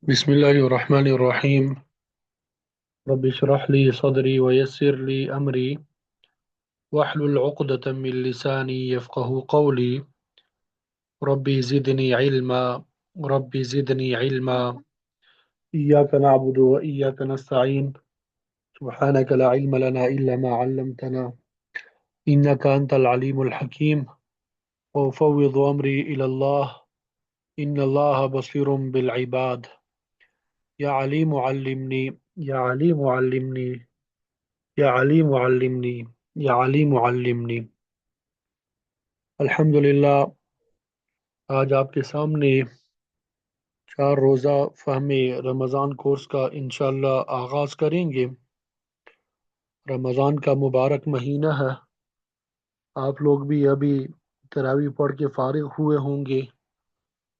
بسم الله الرحمن الرحيم. رب اشرح لي صدري ويسر لي أمري واحلل عقدة من لساني يفقه قولي. ربي زدني علما. ربي زدني علما. إياك نعبد وإياك نستعين. سبحانك لا علم لنا إلا ما علمتنا إنك أنت العليم الحكيم. وأفوض أمري إلى الله إن الله بصير بالعباد. يا عليم علمني يا عليم علمني يا عليم علمني يا عليم علمني. الحمدللہ، آج آپ کے سامنے 4 روزہ فہم رمضان کورس کا انشاءاللہ آغاز کریں گے۔ رمضان کا مبارک مہینہ ہے۔ آپ لوگ بھی ابھی تراویح پڑھ کے فارغ ہوئے ہوں گے،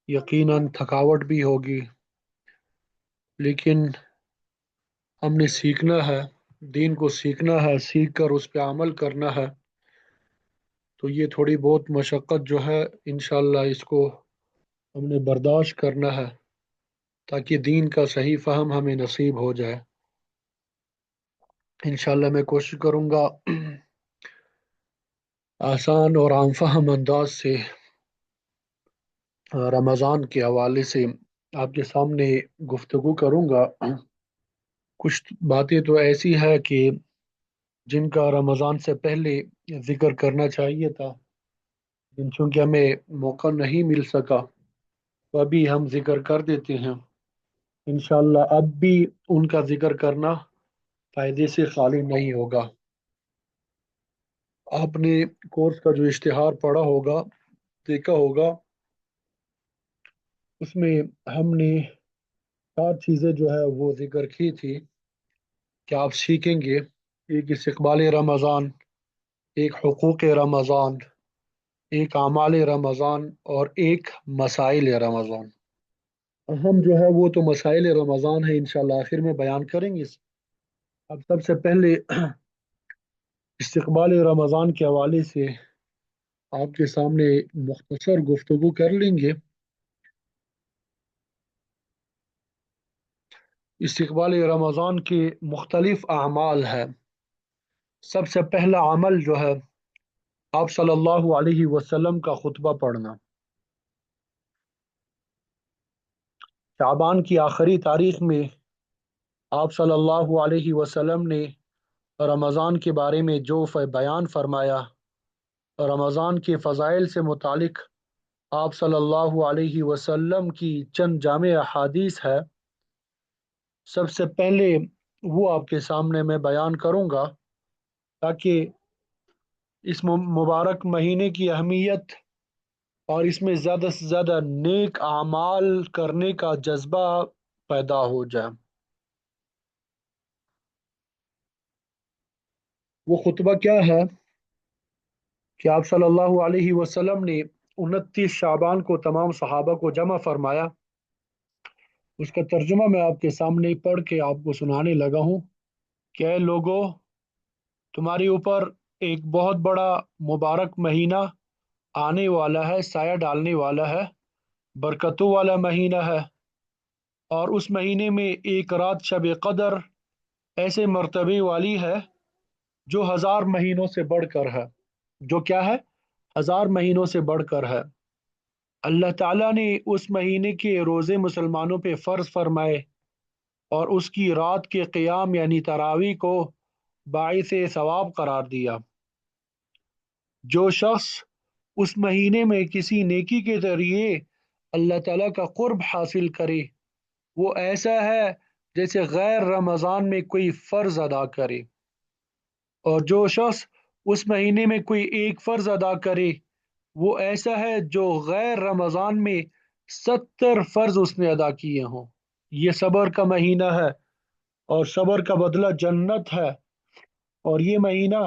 یقیناً تھکاوٹ بھی ہوگی، لیکن ہم نے سیکھنا ہے، دین کو سیکھنا ہے، سیکھ کر اس پہ عمل کرنا ہے۔ تو یہ تھوڑی بہت مشقت جو ہے انشاءاللہ اس کو ہم نے برداشت کرنا ہے تاکہ دین کا صحیح فہم ہمیں نصیب ہو جائے۔ انشاءاللہ میں کوشش کروں گا آسان اور عام فہم انداز سے رمضان کے حوالے سے آپ کے سامنے گفتگو کروں گا۔ کچھ باتیں تو ایسی ہے کہ جن کا رمضان سے پہلے ذکر کرنا چاہیے تھا، لیکن چونکہ ہمیں موقع نہیں مل سکا تو ابھی ہم ذکر کر دیتے ہیں۔ انشاءاللہ اب بھی ان کا ذکر کرنا فائدے سے خالی نہیں ہوگا۔ آپ نے کورس کا جو اشتہار پڑھا ہوگا، دیکھا ہوگا، اس میں ہم نے 4 چیزیں جو ہے وہ ذکر کی تھی کہ آپ سیکھیں گے: ایک استقبال رمضان، ایک حقوق رمضان، ایک اعمال رمضان، اور ایک مسائل رمضان۔ اہم جو ہے وہ تو مسائل رمضان ہے، انشاءاللہ آخر میں بیان کریں گے۔ اب سب سے پہلے استقبال رمضان کے حوالے سے آپ کے سامنے مختصر گفتگو کر لیں گے۔ استقبال رمضان کے مختلف اعمال ہے۔ سب سے پہلا عمل جو ہے آپ صلی اللہ علیہ وسلم کا خطبہ پڑھنا۔ شعبان کی آخری تاریخ میں آپ صلی اللہ علیہ وسلم نے رمضان کے بارے میں جو بیان فرمایا، رمضان کے فضائل سے متعلق آپ صلی اللہ علیہ وسلم کی چند جامع احادیث ہے۔ سب سے پہلے وہ آپ کے سامنے میں بیان کروں گا تاکہ اس مبارک مہینے کی اہمیت اور اس میں زیادہ سے زیادہ نیک اعمال کرنے کا جذبہ پیدا ہو جائے۔ وہ خطبہ کیا ہے کہ آپ صلی اللہ علیہ وسلم نے 29 شعبان کو تمام صحابہ کو جمع فرمایا۔ اس کا ترجمہ میں آپ کے سامنے پڑھ کے آپ کو سنانے لگا ہوں کہ اے لوگو، تمہارے اوپر ایک بہت بڑا مبارک مہینہ آنے والا ہے، سایہ ڈالنے والا ہے، برکتوں والا مہینہ ہے، اور اس مہینے میں ایک رات شب قدر ایسے مرتبے والی ہے جو 1000 مہینوں سے بڑھ کر ہے۔ جو کیا ہے؟ 1000 مہینوں سے بڑھ کر ہے۔ اللہ تعالیٰ نے اس مہینے کے روزے مسلمانوں پہ فرض فرمائے اور اس کی رات کے قیام یعنی تراویح کو باعث ثواب قرار دیا۔ جو شخص اس مہینے میں کسی نیکی کے ذریعے اللہ تعالیٰ کا قرب حاصل کرے، وہ ایسا ہے جیسے غیر رمضان میں کوئی فرض ادا کرے، اور جو شخص اس مہینے میں کوئی ایک فرض ادا کرے، وہ ایسا ہے جو غیر رمضان میں 70 فرض اس نے ادا کیے ہوں۔ یہ صبر کا مہینہ ہے اور صبر کا بدلہ جنت ہے، اور یہ مہینہ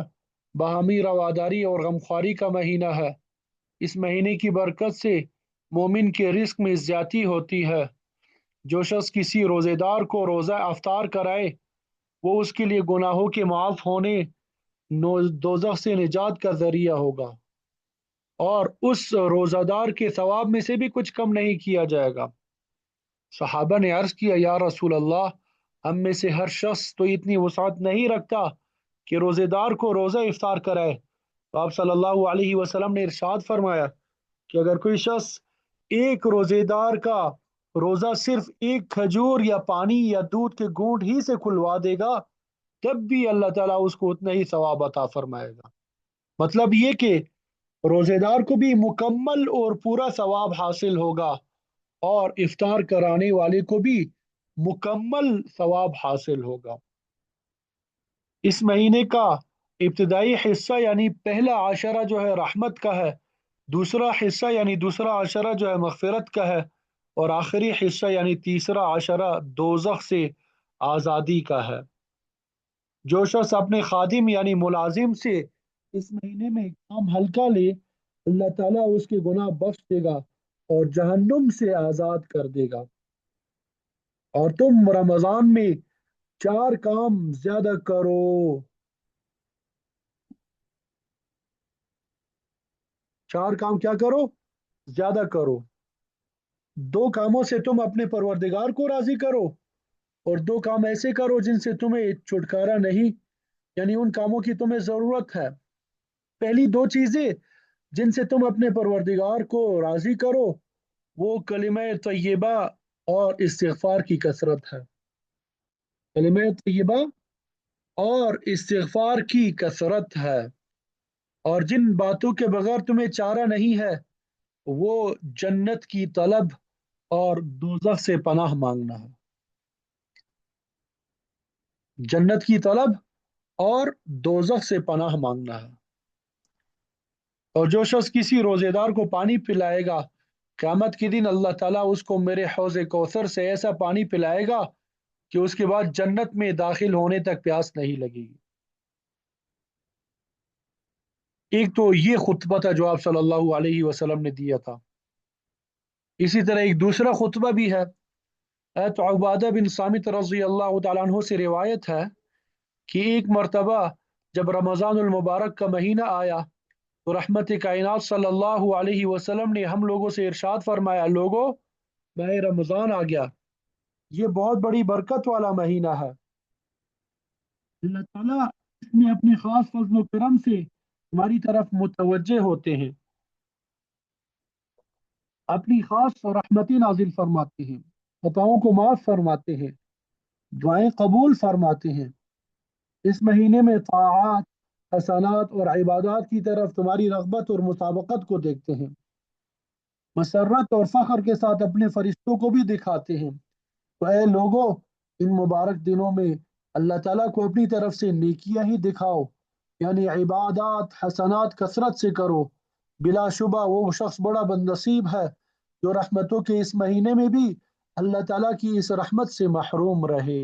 باہمی رواداری اور غمخواری کا مہینہ ہے۔ اس مہینے کی برکت سے مومن کے رزق میں زیادتی ہوتی ہے۔ جو شخص کسی روزے دار کو روزہ افطار کرائے، وہ اس کے لیے گناہوں کے معاف ہونے، دوزخ سے نجات کا ذریعہ ہوگا، اور اس روزہ دار کے ثواب میں سے بھی کچھ کم نہیں کیا جائے گا۔ सहाबा ने अर्ज किया, या रसूल अल्लाह, हम में से हर शख्स तो इतनी वसाअत नहीं रखता कि रोजेदार को रोजा इफ्तार कराए। तो आप सल्लल्लाहु अलैहि वसल्लम ने इरशाद फरमाया कि अगर कोई शख्स एक रोजेदार का रोजा सिर्फ एक खजूर या पानी या दूध के घूंट ही से खुलवा देगा, तब भी अल्लाह ताला उसको उतना ही सवाब अता फरमाएगा। मतलब ये कि रोजेदार को भी मुकम्मल और पूरा सवाब हासिल होगा, और इफ्तार कराने वाले को भी मुकम्मल सवाब हासिल होगा। इस महीने का इब्तदाई हिस्सा यानी पहला आशरा जो है रहमत का है, दूसरा हिस्सा यानी दूसरा आशरा जो है मगफिरत का है, और आखिरी हिस्सा यानी तीसरा आशरा दोजख से आज़ादी का है। जो शख्स अपने खादिम यानी मुलाजिम से इस महीने में काम हल्का ले, अल्लाह ताला उसके गुनाह बख्श देगा और जहन्नुम से आज़ाद कर देगा। और तुम रमजान में चार काम ज्यादा करो। चार काम क्या करो? ज्यादा करो। दो कामों से तुम अपने परवरदिगार को राजी करो, और दो काम ऐसे करो जिनसे तुम्हें छुटकारा नहीं, यानी उन कामों की तुम्हें जरूरत है। पहली दो चीजें जिनसे तुम अपने परवरदिगार को राजी करो, वो कलिमा तय्यबा और इस्तिगफार की कसरत है। कलिमा तय्यबा और इस्तिगफार की कसरत है। और जिन बातों के बगैर तुम्हें चारा नहीं है, वो जन्नत की तलब और दोजख से पनाह मांगना है। जन्नत की तलब और दोजख से पनाह मांगना है। और जो शख्स किसी रोजेदार को पानी पिलाएगा, क़यामत के दिन अल्लाह ताला उसको मेरे हौज़ कौसर से ऐसा पानी पिलाएगा कि उसके बाद जन्नत में दाखिल होने तक प्यास नहीं लगेगी। एक तो ये खुतबा था जो आप सल्लल्लाहु अलैहि वसल्लम ने दिया था। इसी तरह एक दूसरा खुतबा भी है। तो उबादा बिन सामित रज़ी अल्लाह तआला अन्हु से रिवायत है कि एक मर्तबा जब रमज़ानुल मुबारक का महीना आया, तो रहमत कायनात सल्लल्लाहु अलैहि वसल्लम ने हम लोगों से इरशाद फरमाया, लोगो, माह रमज़ान आ गया, ये बहुत बड़ी बरकत वाला महीना है। अल्लाह ताला इसमें अपने खास फजल करम से हमारी तरफ मुतवज्जे होते हैं, अपनी खास रहमतें नाजिल फरमाते हैं, खताओं को माफ फरमाते हैं, दुआएं कबूल फरमाते हैं। इस महीने में ताआत, हसनात और इबादत की तरफ तुम्हारी रग़बत और मुताबकत को देखते हैं। मसरत और फख्र के साथ अपने फरिश्तों को भी दिखाते हैं। तो ऐ लोगो, इन मुबारक दिनों में अल्लाह ताला को अपनी तरफ से नेकियां ही दिखाओ, यानी इबादत हसनात कसरत से करो। बिलाशुबा वो शख्स बड़ा बदनसीब है जो रहमतों के इस महीने में भी अल्लाह ताला की इस रहमत से महरूम रहे।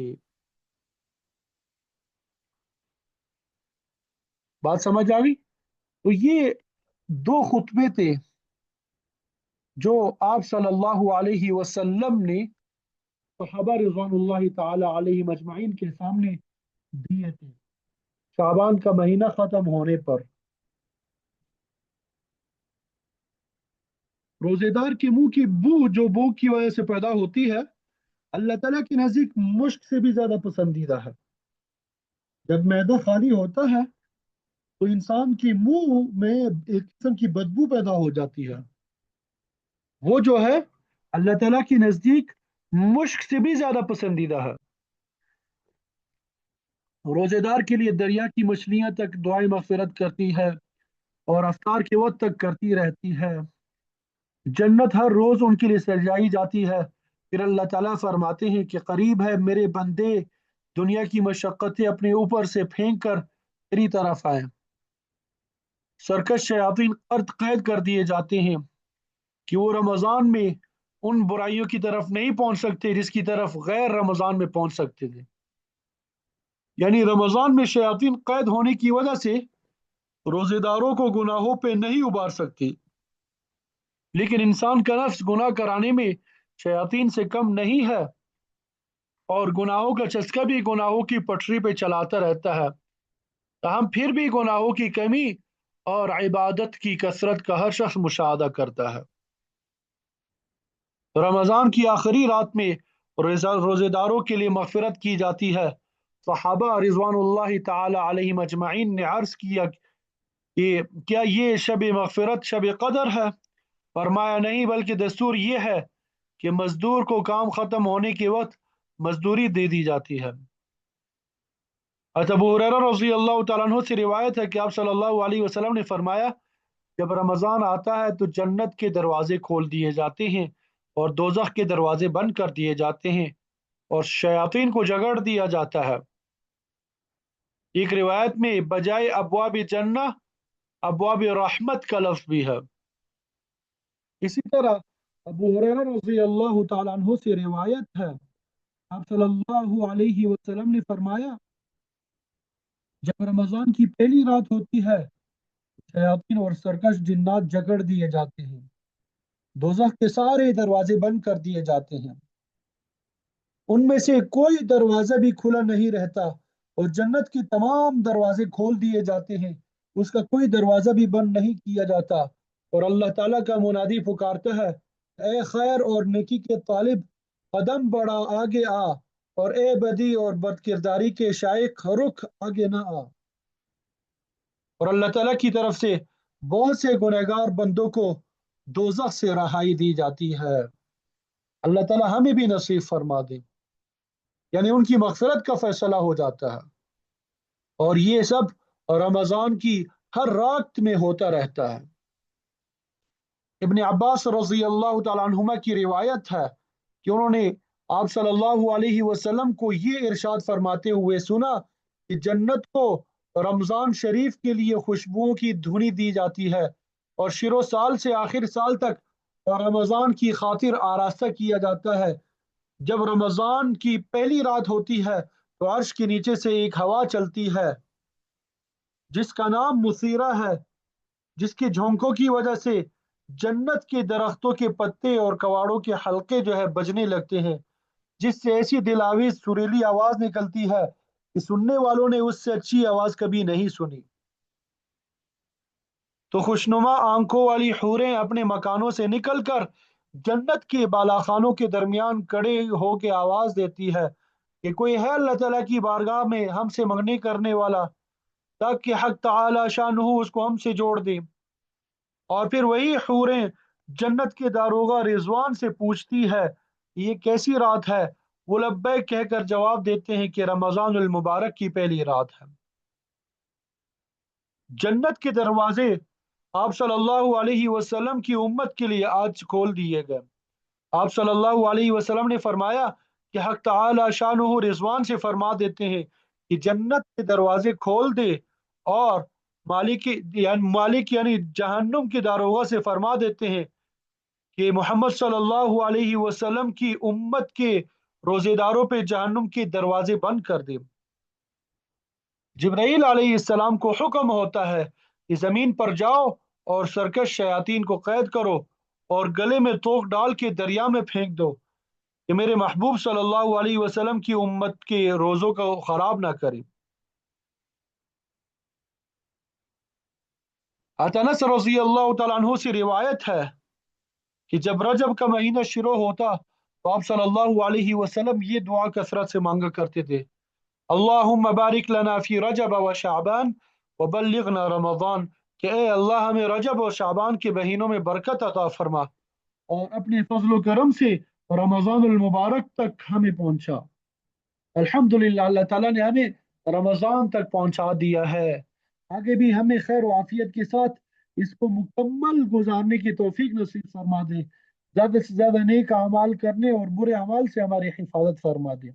बात समझ आ गई? तो ये दो खुतबे थे जो आप सल्लल्लाहु अलैहि वसल्लम ने सहाबा रिज़वानुल्लाहि ताला अलैहिम अजमाइन के सामने दिए थे शाबान का महीना खत्म होने पर। रोजेदार के मुंह की बू जो बू की वजह से पैदा होती है, अल्लाह ताला के नजदीक मुश्क से भी ज्यादा पसंदीदा है। जब मैदा खाली होता है तो इंसान के मुंह में एक किस्म की बदबू पैदा हो जाती है। वो जो है अल्लाह ताला के नजदीक मुश्क से भी ज्यादा पसंदीदा है। रोजेदार के लिए दरिया की मछलियां तक दुआएं मगफिरत करती है, और अफ्तार के वक्त तक करती रहती है। जन्नत हर रोज उनके लिए सजाई जाती है। फिर अल्लाह ताला फरमाते हैं कि करीब है मेरे बंदे दुनिया की मशक्क़तें अपने ऊपर से फेंक कर तेरी तरफ आए। सरकश शयातीन अर्द कैद कर दिए जाते हैं कि वो रमज़ान में उन बुराइयों की तरफ नहीं पहुंच सकते जिसकी तरफ गैर रमज़ान में पहुंच सकते थे। यानी रमज़ान में शयातीन कैद होने की वजह से रोजेदारों को गुनाहों पे नहीं उबार सकती, लेकिन इंसान का नफ्स गुनाह कराने में शयातीन से कम नहीं है, और गुनाहों का चस्का भी गुनाहों की पटरी पे चलाता रहता है। ताहम फिर भी गुनाहों की कमी और इबादत की कसरत का हर शख्स मुशाहदा करता है। रमज़ान की आखिरी रात में रोज़ेदारों के लिए मग़फ़िरत की जाती है। सहाबा रिज़वानुल्लाहि ताला अलैहिम अजमईन ने अर्ज़ किया कि क्या ये शब मग़फ़िरत शब क़दर है? फरमाया नहीं, बल्कि दस्तूर ये है कि मजदूर को काम ख़त्म होने के वक्त मजदूरी दे दी जाती है। अबू हुरैरा रज़ी अल्लाह तआला अन्हु से रिवायत है कि आप सल्लल्लाहु अलैहि वसल्लम ने फरमाया, जब रमज़ान आता है तो जन्नत के दरवाजे खोल दिए जाते हैं और दोज़ख के दरवाजे बंद कर दिए जाते हैं और शयातीन को जगड़ दिया जाता है। एक रिवायत में बजाय अबवाब जन्ना अबवाब रहमत का लफ्ज भी है। इसी तरह अबू हुरैरा रज़ी अल्लाह तआला अन्हु से रिवायत है, आप सल्लल्लाहु अलैहि वसल्लम ने फरमाया, जब रमज़ान की पहली रात होती है, शयातीन और सरकश जिन्नात जकड़ दिए जाते हैं, दोज़ख के सारे दरवाजे बंद कर दिए जाते हैं, उनमें से कोई दरवाजा भी खुला नहीं रहता और जन्नत के तमाम दरवाजे खोल दिए जाते हैं, उसका कोई दरवाजा भी बंद नहीं किया जाता। और अल्लाह ताला का मुनादी पुकारता है, ए खैर और नेकी के तालिब, कदम बढ़ा आगे आ, और ए बदी और बदकिरदारी के शाइक रुख आगे ना आ। और अल्लाह ताला की तरफ से बहुत से गुनहगार बंदों को दोज़ख से रहाई दी जाती है। अल्लाह ताला हमें भी नसीब फरमा दे, यानी उनकी मग़फ़िरत का फैसला हो जाता है। और ये सब रमज़ान की हर रात में होता रहता है। इब्न अब्बास रज़ी अल्लाह तआला अन्हुमा की रिवायत है कि उन्होंने आप सल्लल्लाहु अलैहि वसल्लम को ये इरशाद फरमाते हुए सुना कि जन्नत को रमज़ान शरीफ के लिए खुशबुओं की धुनी दी जाती है और शिरो साल से आखिर साल तक रमज़ान की खातिर आरास्ता किया जाता है। जब रमज़ान की पहली रात होती है तो अर्श के नीचे से एक हवा चलती है जिसका नाम मुसीरा है, जिसके झोंकों की वजह से जन्नत के दरख्तों के पत्ते और कवाड़ों के हलके जो है बजने लगते हैं, जिससे ऐसी दिलावीज सुरीली आवाज निकलती है कि सुनने वालों ने उससे अच्छी आवाज कभी नहीं सुनी। तो खुशनुमा आंखों वाली हूरें अपने मकानों से निकलकर जन्नत के बालाखानों के दरमियान खड़े होकर आवाज देती है कि कोई है अल्लाह ताला की बारगाह में हमसे मंगने करने वाला, ताकि हक ताला शानहू उसको हमसे जोड़ दे। और फिर वही हूरें जन्नत के दारोगा रिजवान से पूछती है, ये कैसी रात है? वो लब्बैक कहकर जवाब देते हैं कि रमजानुल मुबारक की पहली रात है। जन्नत के दरवाजे आप सल्लल्लाहु अलैहि वसल्लम की उम्मत के लिए आज खोल दिए गए। आप सल्लल्लाहु अलैहि वसल्लम ने फरमाया कि हक ताला शानुहु रिजवान से फरमा देते हैं कि जन्नत के दरवाजे खोल दे, और मालिक यानी जहन्नुम के दारोगा से फरमा देते हैं कि मोहम्मद सल्लल्लाहु अलैहि वसल्लम की उम्मत के रोजेदारों पे जहन्नुम के दरवाजे बंद कर दे। जिब्राईल अलैहिस्सलाम को हुक्म होता है कि जमीन पर जाओ और सरकश शयातीन को कैद करो और गले में तोक डाल के दरिया में फेंक दो कि मेरे महबूब सल्लल्लाहु अलैहि वसल्लम की उम्मत के रोजों को खराब ना करे। अनस रज़ी अल्लाह तआला अन्हु से रिवायत है कि जब रजब का महीना शुरू होता तो आप सल्लल्लाहु अलैहि वसल्लम ये दुआ कसरत से मांगा करते थे, अल्लाहुम्मा बारिक लना फी रजब व शाबान व बल्लिगना रमज़ान, कि ए अल्लाह हमें रजब और शाबान के महीनों में बरकत अता फरमा और अपने फजल करम से रमज़ानुल मुबारक तक हमें पहुंचा। अल्हम्दुलिल्लाह, अल्लाह ताला ने हमें रमज़ान तक पहुंचा दिया है। आगे भी हमें खैर आफियत के साथ इसको मुकम्मल गुजारने की तौफीक नसीब फरमा दे, ज़्यादा से ज़्यादा नेक अमाल करने और बुरे अमाल से हमारी हिफाजत फरमा दे।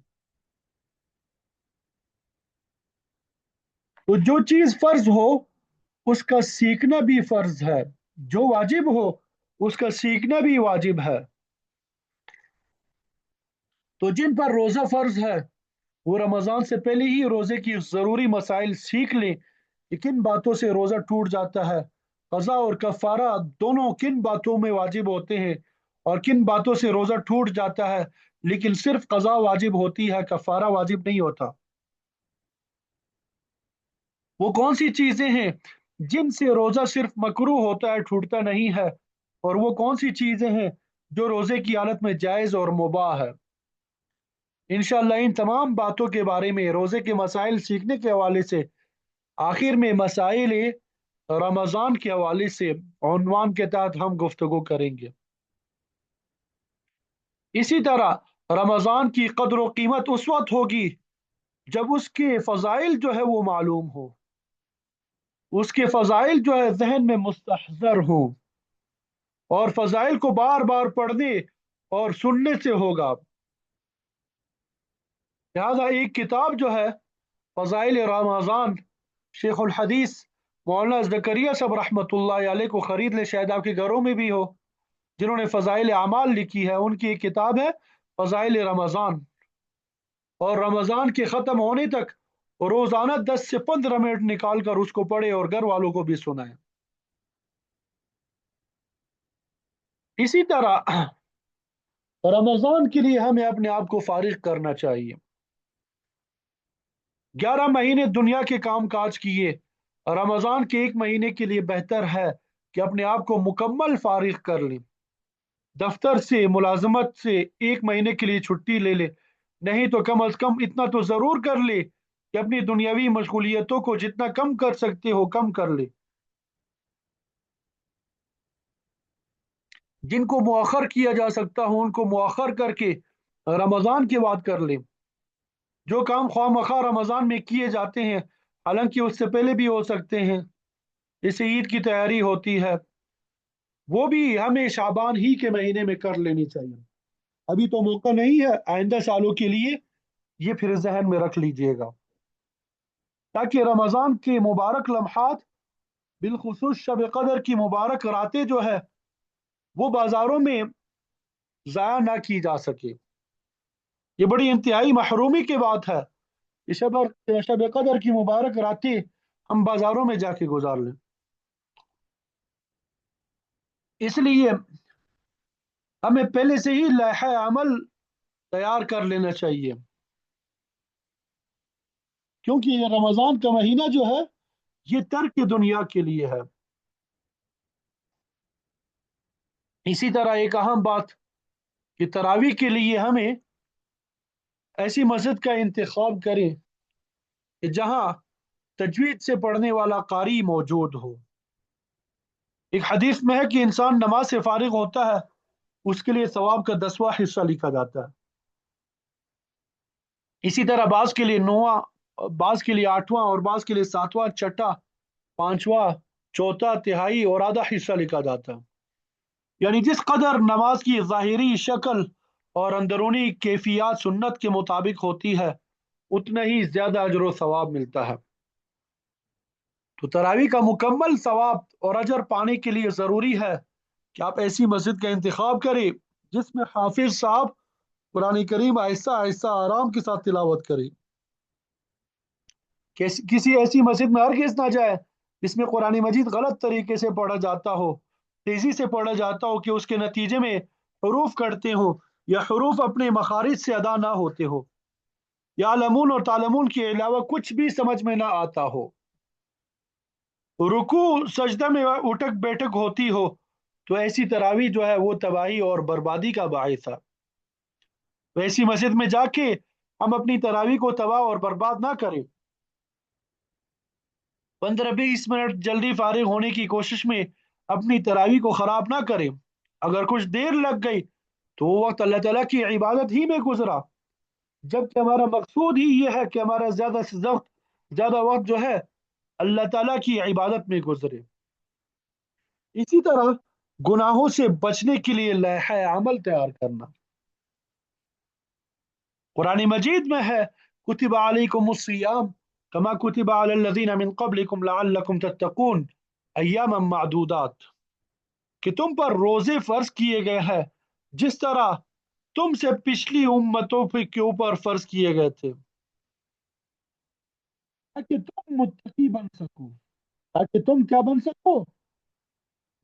तो जो चीज़ फ़र्ज हो उसका सीखना भी फ़र्ज है, जो वाजिब हो उसका सीखना भी वाजिब है। तो जिन पर रोज़ा फ़र्ज है वो रमज़ान से पहले ही रोज़े की ज़रूरी मसाइल सीख लें कि किन बातों से रोज़ा टूट जाता है, क़ज़ा और कफ़ारा दोनों किन बातों में वाजिब होते हैं और किन बातों से रोज़ा टूट जाता है, लेकिन सिर्फ क़ज़ा वाजिब होती है, कफ़ारा वाजिब नहीं होता। वो कौन सी चीज़ें हैं जिनसे रोज़ा सिर्फ मकरूह होता है, टूटता नहीं है, और वो कौन सी चीज़ें हैं جو روزے کی حالت میں جائز اور مباح ہے۔ انشاءاللہ ان تمام باتوں کے بارے میں، روزے کے مسائل سیکھنے کے حوالے سے، آخر میں مسائل رمضان کے حوالے سے عنوان کے تحت ہم گفتگو کریں گے۔ اسی طرح رمضان کی قدر و قیمت اس وقت ہوگی جب اس کے فضائل جو ہے وہ معلوم ہو، اس کے فضائل جو ہے ذہن میں مستحضر ہوں، اور فضائل کو بار بار پڑھنے اور سننے سے ہوگا۔ لہذا ایک کتاب جو ہے فضائل رمضان، شیخ الحدیث مولانا زکریا صاحب رحمۃ اللہ علیہ کو خرید لے، شاید آپ کے گھروں میں بھی ہو، جنہوں نے فضائل اعمال لکھی ہے، ان کی ایک کتاب ہے فضائل رمضان، اور رمضان کے ختم ہونے تک روزانہ 10 سے 15 منٹ نکال کر اس کو پڑھے اور گھر والوں کو بھی سنائے۔ اسی طرح رمضان کے لیے ہمیں اپنے آپ کو فارغ کرنا چاہیے۔ 11 مہینے دنیا کے کام کاج کیے، رمضان کے ایک مہینے کے لیے بہتر ہے کہ اپنے آپ کو مکمل فارغ کر لیں، دفتر سے ملازمت سے ایک مہینے کے لیے چھٹی لے لے، نہیں تو کم از کم اتنا تو ضرور کر لے کہ اپنی دنیاوی مشغولیتوں کو جتنا کم کر سکتے ہو کم کر لے، جن کو مؤخر کیا جا سکتا ہو ان کو مؤخر کر کے رمضان کے بعد کر لیں۔ جو کام خواہ مخواہ رمضان میں کیے جاتے ہیں، حالانکہ اس سے پہلے بھی ہو سکتے ہیں، جیسے عید کی تیاری ہوتی ہے، وہ بھی ہمیں شعبان ہی کے مہینے میں کر لینی چاہیے۔ ابھی تو موقع نہیں ہے، آئندہ سالوں کے لیے یہ پھر ذہن میں رکھ لیجئے گا، تاکہ رمضان کے مبارک لمحات، بالخصوص شب قدر کی مبارک راتیں جو ہے وہ بازاروں میں ضائع نہ کی جا سکے۔ یہ بڑی انتہائی محرومی کی بات ہے کہ شب قدر کی مبارک راتیں ہم بازاروں میں جا کے گزار لیں۔ اس لیے ہمیں پہلے سے ہی لائحہ عمل تیار کر لینا چاہیے، کیونکہ یہ رمضان کا مہینہ جو ہے یہ ترک دنیا کے لیے ہے۔ اسی طرح ایک اہم بات کہ تراویح کے لیے ہمیں ایسی مسجد کا انتخاب کریں کہ جہاں تجوید سے پڑھنے والا قاری موجود ہو۔ ایک حدیث میں ہے کہ انسان نماز سے فارغ ہوتا ہے، اس کے لیے ثواب کا 10واں حصہ لکھا جاتا ہے۔ اسی طرح بعض کے لیے 9واں، بعض کے لیے 8واں، اور بعض کے لیے 7واں، چھٹا، 5واں، چوتھا، تہائی اور آدھا حصہ لکھا جاتا ہے۔ یعنی جس قدر نماز کی ظاہری شکل اور اندرونی کیفیات سنت کے مطابق ہوتی ہے، اتنا ہی زیادہ اجر و ثواب ملتا ہے۔ تو تراویح کا مکمل ثواب اور اجر پانے کے لیے ضروری ہے کہ آپ ایسی مسجد کا انتخاب کریں جس میں حافظ صاحب قرآن کریم آہستہ آہستہ آرام کے ساتھ تلاوت کرے۔ کسی ایسی مسجد میں ہرگز نہ جائے جس میں قرآن مجید غلط طریقے سے پڑھا جاتا ہو، تیزی سے پڑھا جاتا ہو کہ اس کے نتیجے میں حروف کٹتے ہوں، یا حروف اپنے مخارج سے ادا نہ ہوتے ہو، یا علمون اور تعلمون کے علاوہ کچھ بھی سمجھ میں نہ آتا ہو، رکوع سجدہ میں اٹک بیٹھک ہوتی ہو، تو ایسی تراویح جو ہے وہ تباہی اور بربادی کا باعث ہے۔ ویسی مسجد میں جا کے ہم اپنی تراویح کو تباہ اور برباد نہ کریں۔ 15-20 منٹ جلدی فارغ ہونے کی کوشش میں اپنی تراویح کو خراب نہ کریں۔ اگر کچھ دیر لگ گئی تو وہ وقت اللہ تعالیٰ کی عبادت ہی میں گزرا، جبکہ ہمارا مقصود ہی یہ ہے کہ ہمارا زیادہ وقت جو ہے اللہ تعالیٰ کی عبادت میں گزرے۔ اسی طرح گناہوں سے بچنے کے لیے لائحہ عمل تیار کرنا۔ قرآن مجید میں ہے کتب علیکم الصیام کما کتب علی الذین من قبلکم لعلکم تتقون ایاما معدودات، کہ تم پر روزے فرض کیے گئے ہیں جس طرح تم سے پچھلی امتوں کے اوپر فرض کیے گئے تھے، تاکہ تم متقی بن سکو، تاکہ تم کیا بن سکو؟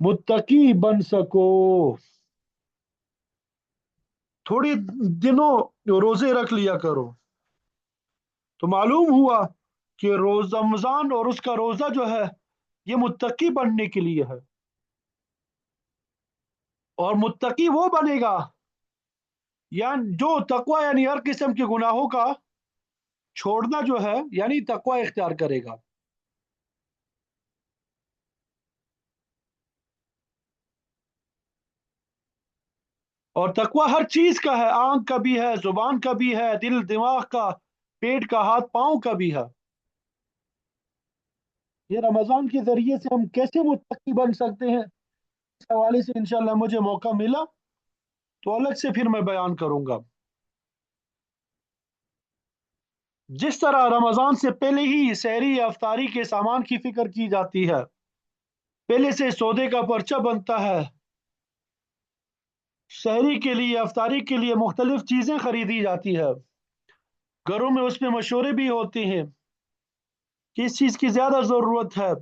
متقی بن سکو۔ تھوڑی دنوں روزے رکھ لیا کرو تو معلوم ہوا کہ رمضان اور اس کا روزہ جو ہے یہ متقی بننے کے لیے ہے۔ और मुत्तकी वो बनेगा यानी जो तकवा यानी हर किस्म के गुनाहों का छोड़ना जो है यानी तकवा इख्तियार करेगा। और तकवा हर चीज का है, आंख का भी है, जुबान का भी है, दिल दिमाग का, पेट का, हाथ पांव का भी है। ये रमजान के जरिए से हम कैसे मुत्तकी बन सकते हैं, इस हवाले से इंशाल्लाह मुझे मौका मिला तो अलग से फिर मैं बयान करूंगा। जिस तरह रमजान से पहले ही सहरी या अफ्तारी के सामान की फिक्र की जाती है, पहले से सौदे का पर्चा बनता है, सहरी के लिए अफ्तारी के लिए मुख्तलिफ चीजें खरीदी जाती है, घरों में उसमें मशवरे भी होते हैं किस चीज की ज्यादा जरूरत है,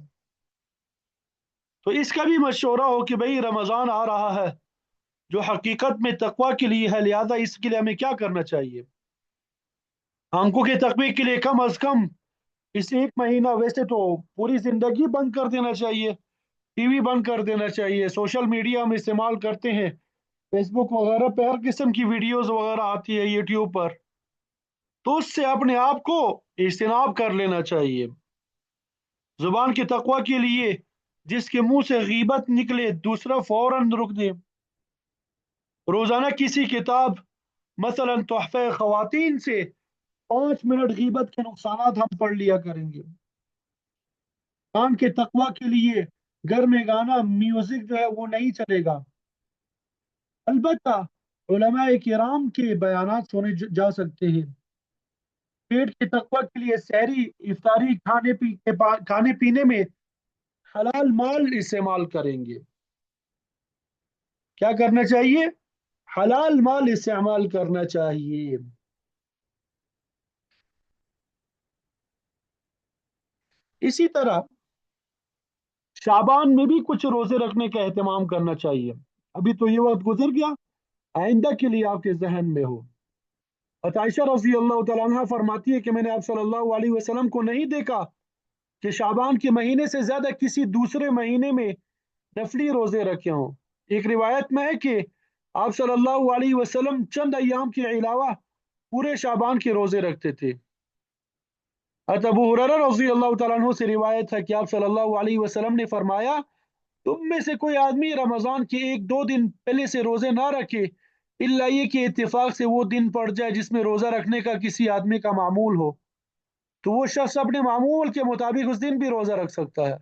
तो इसका भी मशवरा हो कि भाई रमजान आ रहा है जो हकीकत में तकवा के लिए है, लिहाजा इसके लिए हमें क्या करना चाहिए। आंखों के तकवे के लिए कम अज कम इस एक महीना, वैसे तो पूरी जिंदगी बंद कर देना चाहिए, टीवी बंद कर देना चाहिए, सोशल मीडिया हम इस्तेमाल करते हैं, फेसबुक वगैरह पे हर किस्म की वीडियोस वगैरह आती है यूट्यूब पर, तो उससे अपने आप को इज्तिनाब कर लेना चाहिए। जुबान के तकवा के लिए जिसके मुंह से गीबत निकले दूसरा फौरन रुक दे। रोजाना किसी किताब मसलन तोहफे खवातीन से 5 मिनट गीबत के नुकसानात हम पढ़ लिया करेंगे। कान के तकवा के लिए घर में गाना म्यूजिक जो है वो नहीं चलेगा। अलबत्ता उलमाए किराम के बयानात सुने जा सकते हैं। पेट के तकवा के लिए सहरी इफ्तारी खाने पीने में हलाल माल इस्तेमाल करेंगे। क्या करना चाहिए? हलाल माल इस्तेमाल करना चाहिए। इसी तरह शाबान में भी कुछ रोजे रखने का एहतमाम करना चाहिए। अभी तो ये वक्त गुजर गया, आइंदा के लिए आपके जहन में हो। आयशा रजी अल्लाह तआला अन्हा फरमाती है कि मैंने आप सल्लल्लाहु अलैहि वसल्लम को नहीं देखा कि शाबान के महीने से ज्यादा किसी दूसरे महीने में नफली रोजे रखे हों। एक रिवायत में है कि आप सल्लल्लाहु अलैहि वसल्लम चंद अयाम के अलावा पूरे शाबान के रोजे रखते थे। हज़रत अबू हुरैरा रज़ी अल्लाह तआला अन्हु से रिवायत है कि आप सल्लल्लाहु अलैहि वसल्लम ने फरमाया, तुम में से कोई आदमी रमजान के 1-2 दिन पहले से रोजे ना रखे, इल्ला ये कि इत्तेफाक से वो दिन पड़ जाए जिसमें रोजा रखने का किसी आदमी का मामूल हो, तो वो शख्स अपने मामूल के मुताबिक उस दिन भी रोजा रख सकता है।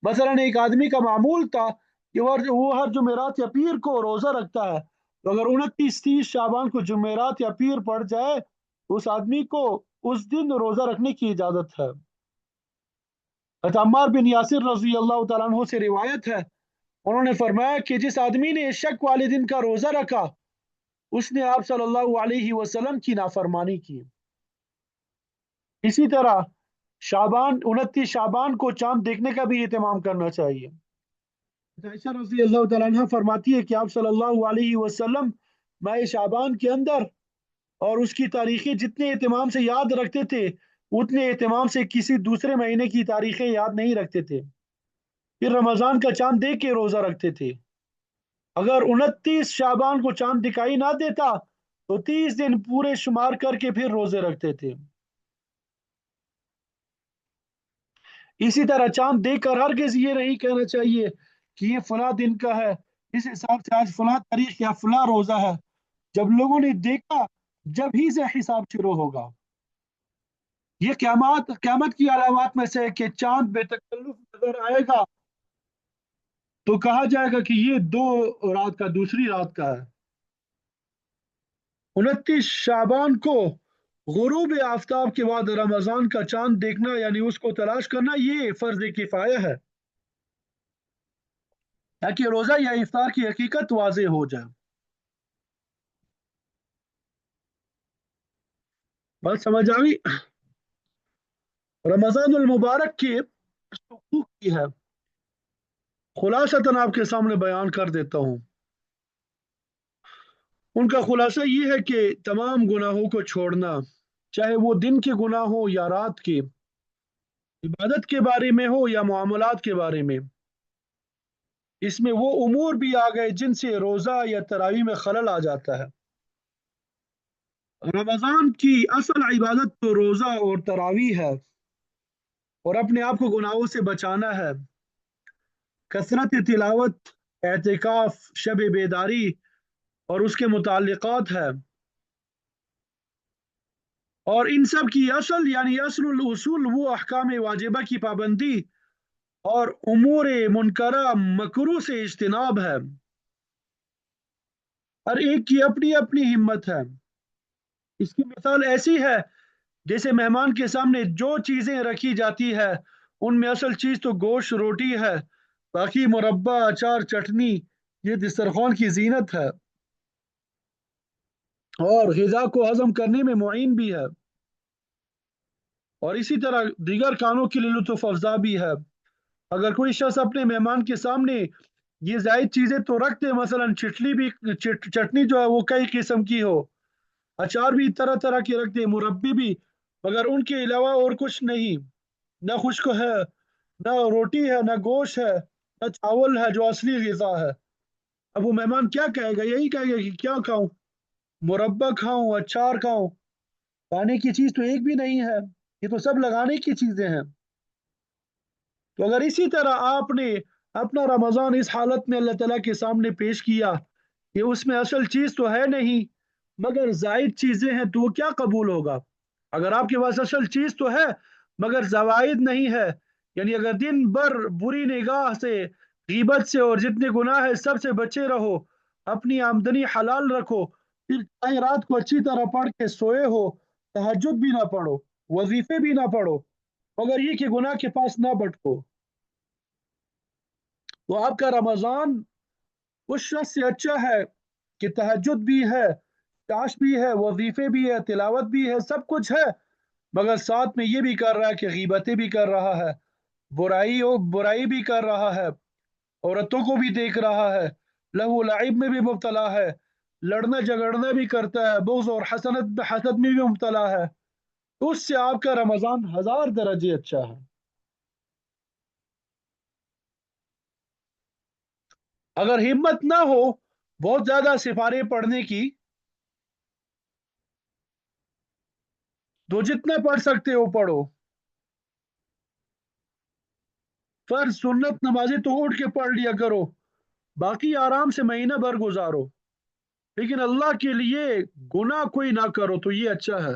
मसलन एक आदमी का मामूल था कि वो हर जुमेरात या पीर को रोजा रखता है, तो अगर 29-30 शाबान को जुमेरात या पीर पड़ जाए तो उस आदमी को उस दिन रोजा रखने की इजाजत है। अम्मार बिन यासिर रजी अल्लाह तआला अन्हु से रिवायत है, उन्होंने फरमाया कि जिस आदमी ने शक वाले दिन का रोजा रखा उसने आप सल्लल्लाहु अलैहि वसल्लम की नाफरमानी की। इसी तरह शाबान 29 शाबान को चांद देखने का भी एहतमाम करना चाहिए। आयशा रज़ी अल्लाह तआला अन्हा फरमाती है कि आप सल्लल्लाहु अलैहि वसल्लम माह शाबान के अंदर और उसकी तारीखें जितने एहतमाम से याद रखते थे उतने एहतमाम से किसी दूसरे महीने की तारीखें याद नहीं रखते थे। फिर रमजान का चांद देख के रोजा रखते थे। अगर 29 शाबान को चांद दिखाई ना देता तो 30 दिन पूरे शुमार करके फिर रोजे रखते थे। इसी तरह चांद देखकर हरगिज ये नहीं कहना चाहिए कि ये फला दिन का है, इस हिसाब से आज फला तारीख या फला रोजा है। जब लोगों ने देखा जब ही से हिसाब शुरू होगा। ये क़यामत क़यामत की अलामत में से है कि चांद बेतकल्लुफ नजर आएगा तो कहा जाएगा कि ये 2 रात का दूसरी रात का है। 29 शाबान को गुरूब आफ्ताब के बाद रमजान का चांद देखना यानी उसको तलाश करना ये फर्ज किफाया है, ताकि रोजा या इफ्तार की हकीकत वाजे हो जाए। बात समझ आ गई? रमजानुल मुबारक की हुकूक की है, खुलासतन आपके सामने बयान कर देता हूँ। उनका खुलासा ये है कि तमाम गुनाहों को छोड़ना, चाहे वो दिन के गुनाह हो या रात के, इबादत के बारे में हो या मामलात के बारे में, इसमें वो उमूर भी आ गए जिनसे रोज़ा या तरावी में खलल आ जाता है। रमज़ान की असल इबादत तो रोज़ा और तरावी है, और अपने आप को गुनाहों से बचाना है। कसरत तिलावत, एतिकाफ, शब बेदारी और उसके मुताल्लिक़ात है। और इन सब की असल यानी असलुल उसूल वो अहकाम वाजिबा की पाबंदी और उमूर मुनकरा मकरू से इज्तिनाब है। हर एक की अपनी अपनी हिम्मत है। इसकी मिसाल ऐसी है जैसे मेहमान के सामने जो चीजें रखी जाती है उनमें असल चीज तो गोश्त रोटी है, बाकी मुरब्बा अचार चटनी ये दस्तरखान की जीनत है और ग़िज़ा को हजम करने में मुईन भी है, और इसी तरह दीगर खानों के लिए लुत्फ़ अफ़ज़ा भी है। अगर कोई शख्स अपने मेहमान के सामने ये जायद चीजें तो रख दे, मसलन चटनी जो है वो कई किस्म की हो, अचार भी तरह तरह के रख दे, मुरब्बी भी, मगर उनके अलावा और कुछ नहीं, ना खुश्क है, ना रोटी है, ना गोश्त है, ना चावल है जो असली ग़िज़ा है। अब वो मेहमान क्या कहेगा? यही कहेगा कि क्या खाऊं, मुरब्बा खाऊं, अचार खाऊं? खाने की चीज तो एक भी नहीं है, ये तो सब लगाने की चीजें हैं। तो अगर इसी तरह आपने अपना रमज़ान इस हालत में अल्लाह ताला के सामने पेश किया कि उसमें असल चीज तो है नहीं मगर जायद चीजें हैं, तो वो क्या कबूल होगा? अगर आपके पास असल चीज तो है मगर जवायद नहीं है, यानी अगर दिन भर बुरी निगाह से, गीबत से और जितने गुनाह है सबसे बचे रहो, अपनी आमदनी हलाल रखो, फिर चाहे रात को अच्छी तरह पढ़ के सोए हो, तहज्जुद भी ना पढ़ो, वजीफे भी ना पढ़ो, मगर ये कि गुनाह के पास ना भटको, तो आपका रमजान उस शख्स से अच्छा है कि तहज्जुद भी है, ताश भी है, वजीफे भी है, तिलावत भी है, सब कुछ है, मगर साथ में ये भी कर रहा है कि गीबतें भी कर रहा है, बुराई भी कर रहा है, औरतों को भी देख रहा है, लहू लाइब में भी मुब्तला है, लड़ना झगड़ना भी करता है, बुग़्ज़ और हसद में भी मुब्तला है, तो उससे आपका रमजान हजार दर्जे अच्छा है। अगर हिम्मत ना हो बहुत ज्यादा सिफारे पढ़ने की, तो जितना पढ़ सकते हो पढ़ो। फर्ज सुन्नत नमाजें तो उठ के पढ़ लिया करो, बाकी आराम से महीना भर गुजारो, लेकिन अल्लाह के लिए गुनाह कोई ना करो, तो ये अच्छा है।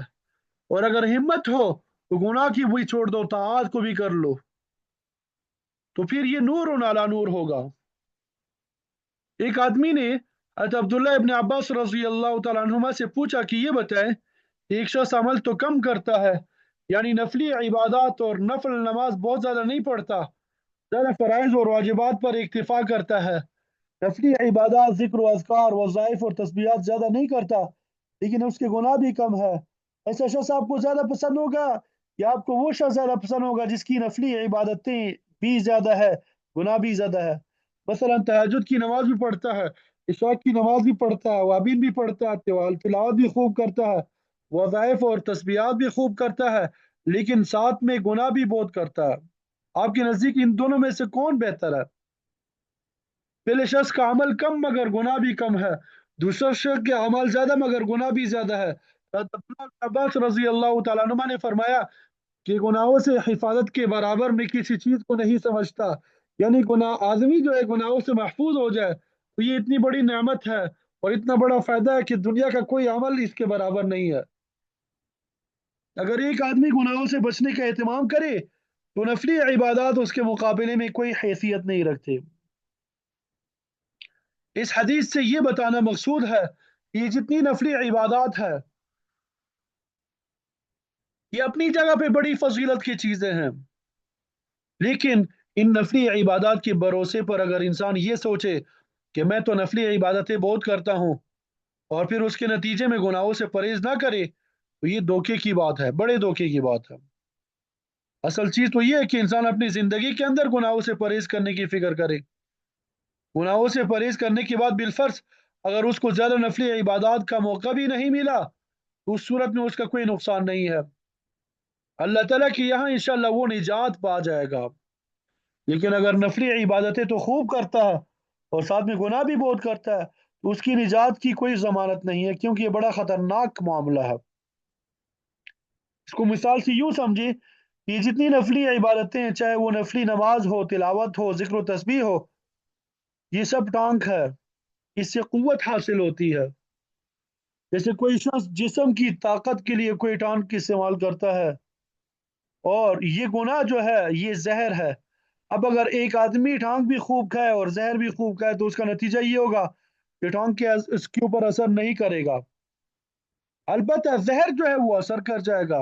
और अगर हिम्मत हो तो गुनाह की भी छोड़ दो, ताआत को भी कर लो, तो फिर ये नूर अला नूर होगा। एक आदमी ने हज़रत अब्दुल्ला इब्न अब्बास रजी अल्लाह तआला अन्हुमा से पूछा कि ये बताएं, एक शख्स अमल तो कम करता है, यानी नफली इबादत और नफल नमाज बहुत ज्यादा नहीं पढ़ता, ज्यादा फराइज और वाजिबात पर इक्तिफा करता है, नफली इबादत जिक्र अज़कार वज़ाइफ और तस्बीहात ज़्यादा नहीं करता, लेकिन उसके गुनाह भी कम है। ऐसा शख्स आपको ज़्यादा पसंद होगा या आपको वो शख्स ज़्यादा पसंद होगा जिसकी नफली इबादतें भी ज़्यादा है, गुनाह भी ज़्यादा है? मसलन तहज्जुद की नमाज भी पढ़ता है, इशराक की नमाज भी पढ़ता है, वाबिन भी पढ़ता है, तिलावत भी खूब करता है, वज़ाइफ और तस्बीहात भी खूब करता है, लेकिन साथ में गुनाह भी बहुत करता है। आपके नज़दीक इन दोनों में से कौन बेहतर है? पहले शख्स का अमल कम मगर गुनाह भी कम है, दूसरा शख्स के अमल ज्यादा मगर गुनाह भी ज्यादा है। अब्बास रजी अल्लाह तआला अन्हुमा ने फरमाया कि गुनाहों से हिफाजत के बराबर में किसी चीज को नहीं समझता, यानी गुनाह आदमी जो है गुनाहों से महफूज हो जाए तो ये इतनी बड़ी नेमत है और इतना बड़ा फायदा है कि दुनिया का कोई अमल इसके बराबर नहीं है। अगर एक आदमी गुनाहों से बचने का एहतमाम करे तो नफली इबादत उसके मुकाबले में कोई हैसियत नहीं रखते। इस हदीस से ये बताना मकसूद है कि ये जितनी नफली इबादत है ये अपनी जगह पे बड़ी फजीलत की चीजें हैं, लेकिन इन नफली इबादत के भरोसे पर अगर इंसान ये सोचे कि मैं तो नफली इबादतें बहुत करता हूँ और फिर उसके नतीजे में गुनाहों से परहेज ना करे, तो ये धोखे की बात है, बड़े धोखे की बात है। असल चीज तो ये है कि इंसान अपनी जिंदगी के अंदर गुनाहों से परहेज करने की फिक्र करे, गुनाहों से परहेज करने के बाद बिलफर्ज अगर उसको ज्यादा नफली इबादत का मौका भी नहीं मिला तो उस सूरत में उसका कोई नुकसान नहीं है, अल्लाह ताला के यहाँ इंशाल्लाह वो निजात पा जाएगा। लेकिन अगर नफली इबादतें तो खूब करता है اور ساتھ میں گناہ بھی بہت کرتا ہے، تو اس کی نجات کی کوئی ضمانت نہیں ہے، کیونکہ یہ بڑا خطرناک معاملہ ہے۔ اس کو مثال سے یوں سمجھے، یہ جتنی نفلی عبادتیں ہیں، چاہے وہ نفلی نماز ہو، تلاوت ہو، ذکر و تسبیح ہو، یہ سب ٹانک ہے، اس سے قوت حاصل ہوتی ہے۔ جیسے کوئی شخص جسم کی طاقت کے لیے کوئی ٹانک استعمال کرتا ہے، اور یہ گناہ جو ہے یہ زہر ہے۔ اب اگر ایک آدمی ٹانک بھی خوب کھائے اور زہر بھی خوب کھائے، تو اس کا نتیجہ یہ ہوگا کہ ٹانک کے اس کے اوپر اثر نہیں کرے گا، البتہ زہر جو ہے وہ اثر کر جائے گا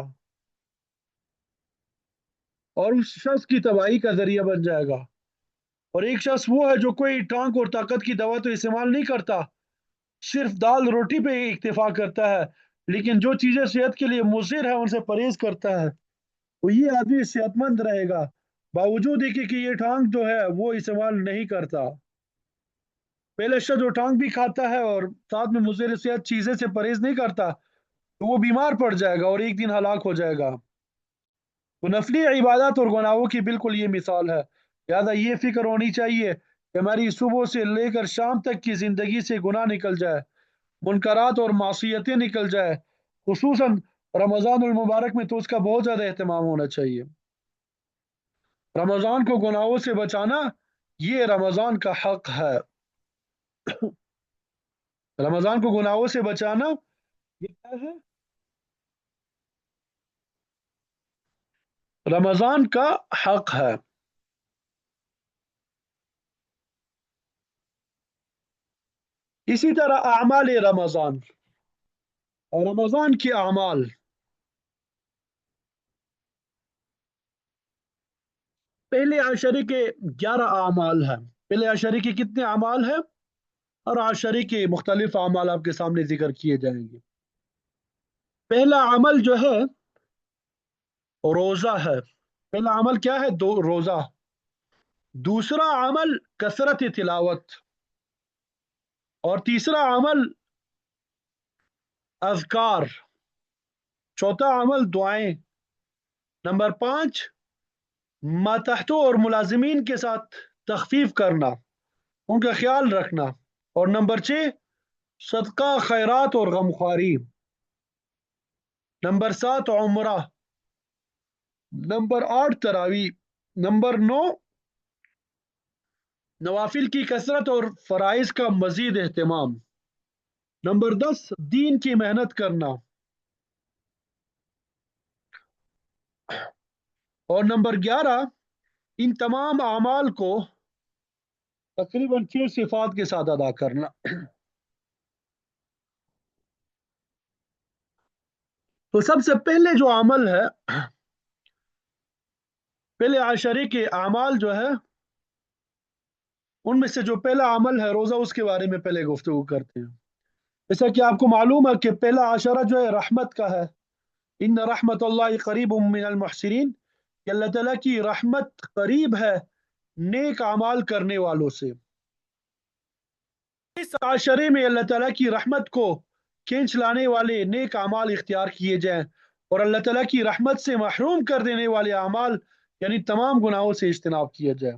اور اس شخص کی تباہی کا ذریعہ بن جائے گا۔ اور ایک شخص وہ ہے جو کوئی ٹانک اور طاقت کی دوا تو استعمال نہیں کرتا، صرف دال روٹی پہ ہی اکتفا کرتا ہے، لیکن جو چیزیں صحت کے لیے مضر ہیں ان سے پرہیز کرتا ہے، تو یہ آدمی صحت مند رہے گا، باوجود ہی کہ یہ ٹانک جو ہے وہ استعمال نہیں کرتا۔ پہلے شخص جو ٹانک بھی کھاتا ہے اور ساتھ میں مضر صحت چیزیں سے پرہیز نہیں کرتا، تو وہ بیمار پڑ جائے گا اور ایک دن ہلاک ہو جائے گا۔ تو نفلی عبادات اور گناہوں کی بالکل یہ مثال ہے، لہذا یہ فکر ہونی چاہیے کہ ہماری صبح سے لے کر شام تک کی زندگی سے گناہ نکل جائے، منکرات اور معصیتیں نکل جائے، خصوصاً رمضان المبارک میں تو اس کا بہت زیادہ اہتمام ہونا چاہیے۔ رمضان کو گناہوں سے بچانا یہ رمضان کا حق ہے، رمضان کو گناہوں سے بچانا یہ کیا ہے؟ رمضان کا حق ہے۔ اسی طرح اعمال رمضان اور رمضان کے اعمال، پہلے عشرے کے 11 اعمال ہیں۔ پہلے عشرے کے کتنے اعمال ہیں؟ اور عشرے کے مختلف اعمال آپ کے سامنے ذکر کیے جائیں گے۔ پہلا عمل جو ہے روزہ ہے، پہلا عمل کیا ہے؟ روزہ۔ دوسرا عمل کثرت تلاوت، اور تیسرا عمل اذکار، چوتھا عمل دعائیں، نمبر 5 ماتحتوں اور ملازمین کے ساتھ تخفیف کرنا، ان کا خیال رکھنا، اور نمبر 6 صدقہ خیرات اور غمخواری، نمبر 7 عمرہ، نمبر 8 تراویح، نمبر 9 نوافل کی کثرت اور فرائض کا مزید اہتمام، نمبر 10 دین کی محنت کرنا، اور نمبر 11 ان تمام اعمال کو تقریباً 6 صفات کے ساتھ ادا کرنا۔ تو سب سے پہلے جو عمل ہے، پہلے عشرے کے اعمال جو ہے ان میں سے جو پہلا عمل ہے روزہ، اس کے بارے میں پہلے گفتگو کرتے ہیں۔ جیسا کہ آپ کو معلوم ہے کہ پہلا عشرہ جو ہے رحمت کا ہے، ان رحمت اللہ قریب من المحسنین، کہ اللہ تعالیٰ کی رحمت قریب ہے نیک اعمال کرنے والوں سے۔ اس عشرے میں اللہ تعالیٰ کی رحمت کو کھینچ لانے والے نیک اعمال اختیار کیے جائیں، اور اللہ تعالیٰ کی رحمت سے محروم کر دینے والے اعمال یعنی تمام گناہوں سے اجتناب کیا جائے۔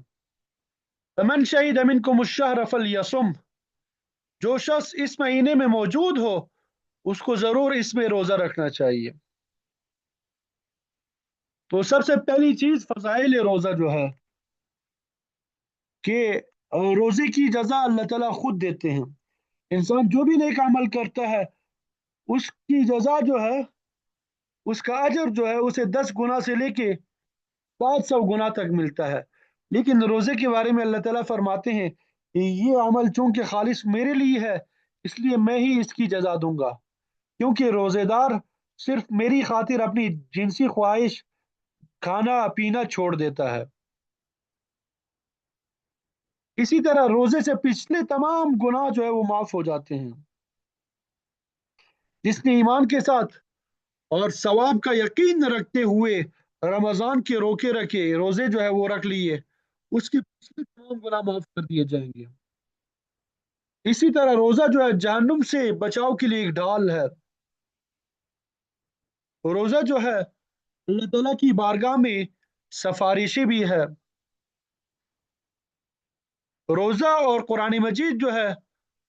فمن شہد منکم الشہر فلیصم، جو شخص اس مہینے میں موجود ہو اس کو ضرور اس میں روزہ رکھنا چاہیے۔ تو سب سے پہلی چیز فضائل روزہ جو ہے کہ روزے کی جزا اللہ تعالیٰ خود دیتے ہیں۔ انسان جو بھی نیک عمل کرتا ہے اس کی جزا جو ہے، اس کا اجر جو ہے اسے 10 گنا سے لے کے 500 گنا تک ملتا ہے۔ لیکن روزے کے بارے میں اللہ تعالیٰ فرماتے ہیں کہ یہ عمل چونکہ خالص میرے لیے ہے اس لیے میں ہی اس کی جزا دوں گا، کیونکہ روزے دار صرف میری خاطر اپنی جنسی خواہش کھانا پینا چھوڑ دیتا ہے۔ اسی طرح روزے سے پچھلے تمام گناہ جو ہے وہ معاف ہو جاتے ہیں۔ جس نے ایمان کے ساتھ اور ثواب کا یقین رکھتے ہوئے رمضان کے روکے رکھے، روزے جو ہے وہ رکھ لیے، اس کے پچھلے تمام گناہ معاف کر دیے جائیں گے۔ اسی طرح روزہ جو ہے جہنم سے بچاؤ کے لیے ایک ڈھال ہے۔ روزہ جو ہے اللہ تعالیٰ کی بارگاہ میں سفارشی بھی ہے۔ روزہ اور قرآن مجید جو ہے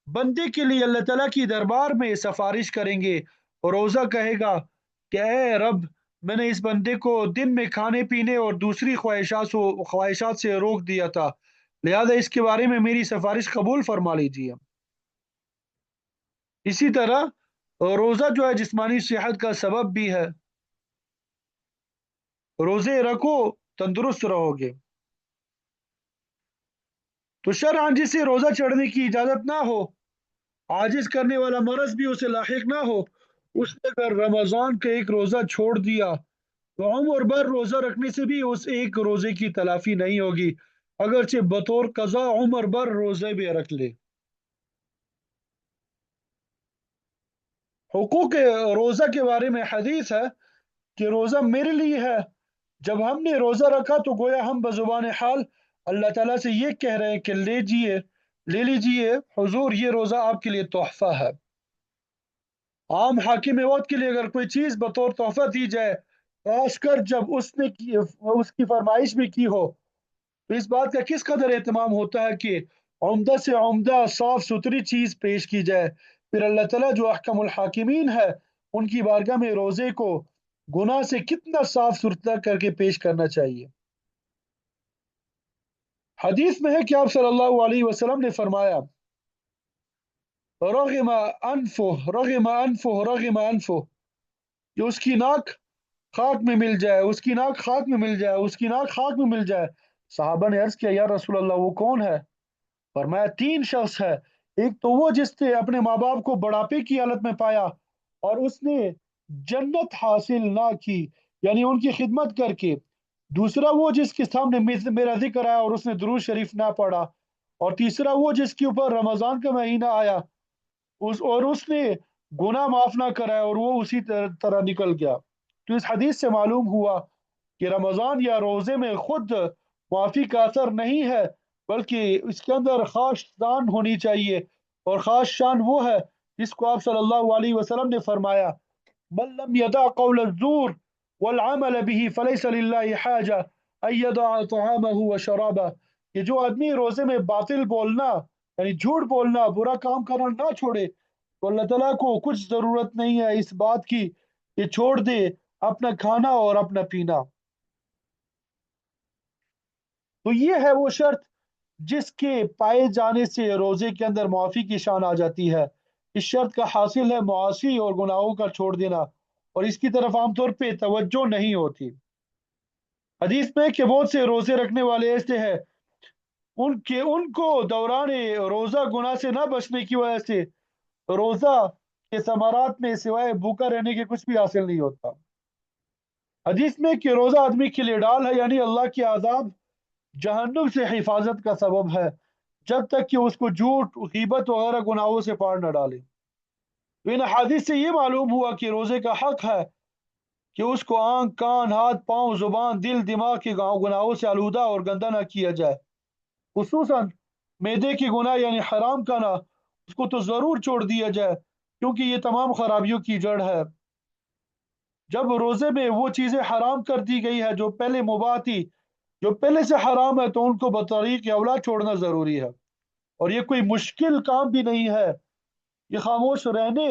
بندے کے لیے اللہ تعالیٰ کی دربار میں سفارش کریں گے، اور روزہ کہے گا کہ اے رب، میں نے اس بندے کو دن میں کھانے پینے اور دوسری خواہشات سے روک دیا تھا، لہذا اس کے بارے میں میری سفارش قبول فرما لیجیے۔ اسی طرح روزہ جو ہے جسمانی صحت کا سبب بھی ہے، روزے رکھو تندرست رہو گے۔ تو شرعاً جسے روزہ چڑھنے کی اجازت نہ ہو، عاجز کرنے والا مرض بھی اسے لاحق نہ ہو، اس نے اگر رمضان کا ایک روزہ چھوڑ دیا تو عمر بھر روزہ رکھنے سے بھی اس ایک روزے کی تلافی نہیں ہوگی، اگرچہ بطور قضا عمر بھر روزے بھی رکھ لے۔ حقوق روزہ کے بارے میں حدیث ہے کہ روزہ میرے لیے ہے، جب ہم نے روزہ رکھا تو گویا ہم بزبان حال اللہ تعالیٰ سے یہ کہہ رہے ہیں کہ لے لیجئے حضور، یہ روزہ آپ کے لیے تحفہ ہے۔ عام حاکم وقت کے لیے اگر کوئی چیز بطور تحفہ دی جائے، خاص کر جب اس کی فرمائش بھی کی ہو، تو اس بات کا کس قدر اہتمام ہوتا ہے کہ عمدہ سے عمدہ صاف ستھری چیز پیش کی جائے۔ پھر اللہ تعالیٰ جو احکم الحاکمین ہے، ان کی بارگاہ میں روزے کو گناہ سے کتنا صاف ستھرا کر کے پیش کرنا چاہیے۔ حدیث میں ہے کہ آپ صلی اللہ علیہ وسلم نے فرمایا، رغم انفہ رغم انفہ رغم انفہ، کہ اس کی ناک خاک میں مل جائے، اس کی ناک خاک میں مل جائے، اس کی ناک خاک میں مل جائے۔ صحابہ نے عرض کیا، یا رسول اللہ وہ کون ہے؟ فرمایا تین شخص ہے، ایک تو وہ جس نے اپنے ماں باپ کو بڑھاپے کی حالت میں پایا اور اس نے جنت حاصل نہ کی، یعنی ان کی خدمت کر کے۔ دوسرا وہ جس کے سامنے میرا ذکر آیا اور اس نے درود شریف نہ پڑھا، اور تیسرا وہ جس کے اوپر رمضان کا مہینہ آیا اس نے گناہ معاف نہ کرایا اور وہ اسی طرح نکل گیا۔ تو اس حدیث سے معلوم ہوا کہ رمضان یا روزے میں خود معافی کا اثر نہیں ہے، بلکہ اس کے اندر خاص شان ہونی چاہیے، اور خاص شان وہ ہے جس کو آپ صلی اللہ علیہ وسلم نے فرمایا، من لم يدع قول الزور والعمل به فليس لله حاجة ان يدع طعامه وشرابه، کہ جو آدمی روزے میں باطل بولنا یعنی جھوٹ بولنا، برا کام کرنا نہ چھوڑے، تو اللہ تعالیٰ کو کچھ ضرورت نہیں ہے اس بات کی کہ چھوڑ دے اپنا کھانا اور اپنا پینا۔ تو یہ ہے وہ شرط جس کے پائے جانے سے روزے کے اندر معافی کی شان آ جاتی ہے۔ اس شرط کا حاصل ہے معاصی اور گناہوں کا چھوڑ دینا، اور اس کی طرف عام طور پہ توجہ نہیں ہوتی۔ حدیث میں کہ بہت سے روزے رکھنے والے ایسے ہیں ان کو دوران روزہ گناہ سے نہ بچنے کی وجہ سے روزہ کے ثمرات میں سوائے بھوکا رہنے کے کچھ بھی حاصل نہیں ہوتا۔ حدیث میں کہ روزہ آدمی کے لیے ڈال ہے، یعنی اللہ کے عذاب جہنم سے حفاظت کا سبب ہے، جب تک کہ اس کو جھوٹ غیبت وغیرہ گناہوں سے پار نہ ڈالے۔ تو ان حدیث سے یہ معلوم ہوا کہ روزے کا حق ہے کہ اس کو آنکھ کان ہاتھ پاؤں زبان دل دماغ کے گناہوں سے آلودہ اور گندہ نہ کیا جائے، خصوصاً معدے کی گناہ یعنی حرام کھانا، اس کو تو ضرور چھوڑ دیا جائے، کیونکہ یہ تمام خرابیوں کی جڑ ہے۔ جب روزے میں وہ چیزیں حرام کر دی گئی ہے جو پہلے مباح تھی، جو پہلے سے حرام ہے، تو ان کو بطریق اولا چھوڑنا ضروری ہے، اور یہ کوئی مشکل کام بھی نہیں ہے، یہ خاموش رہنے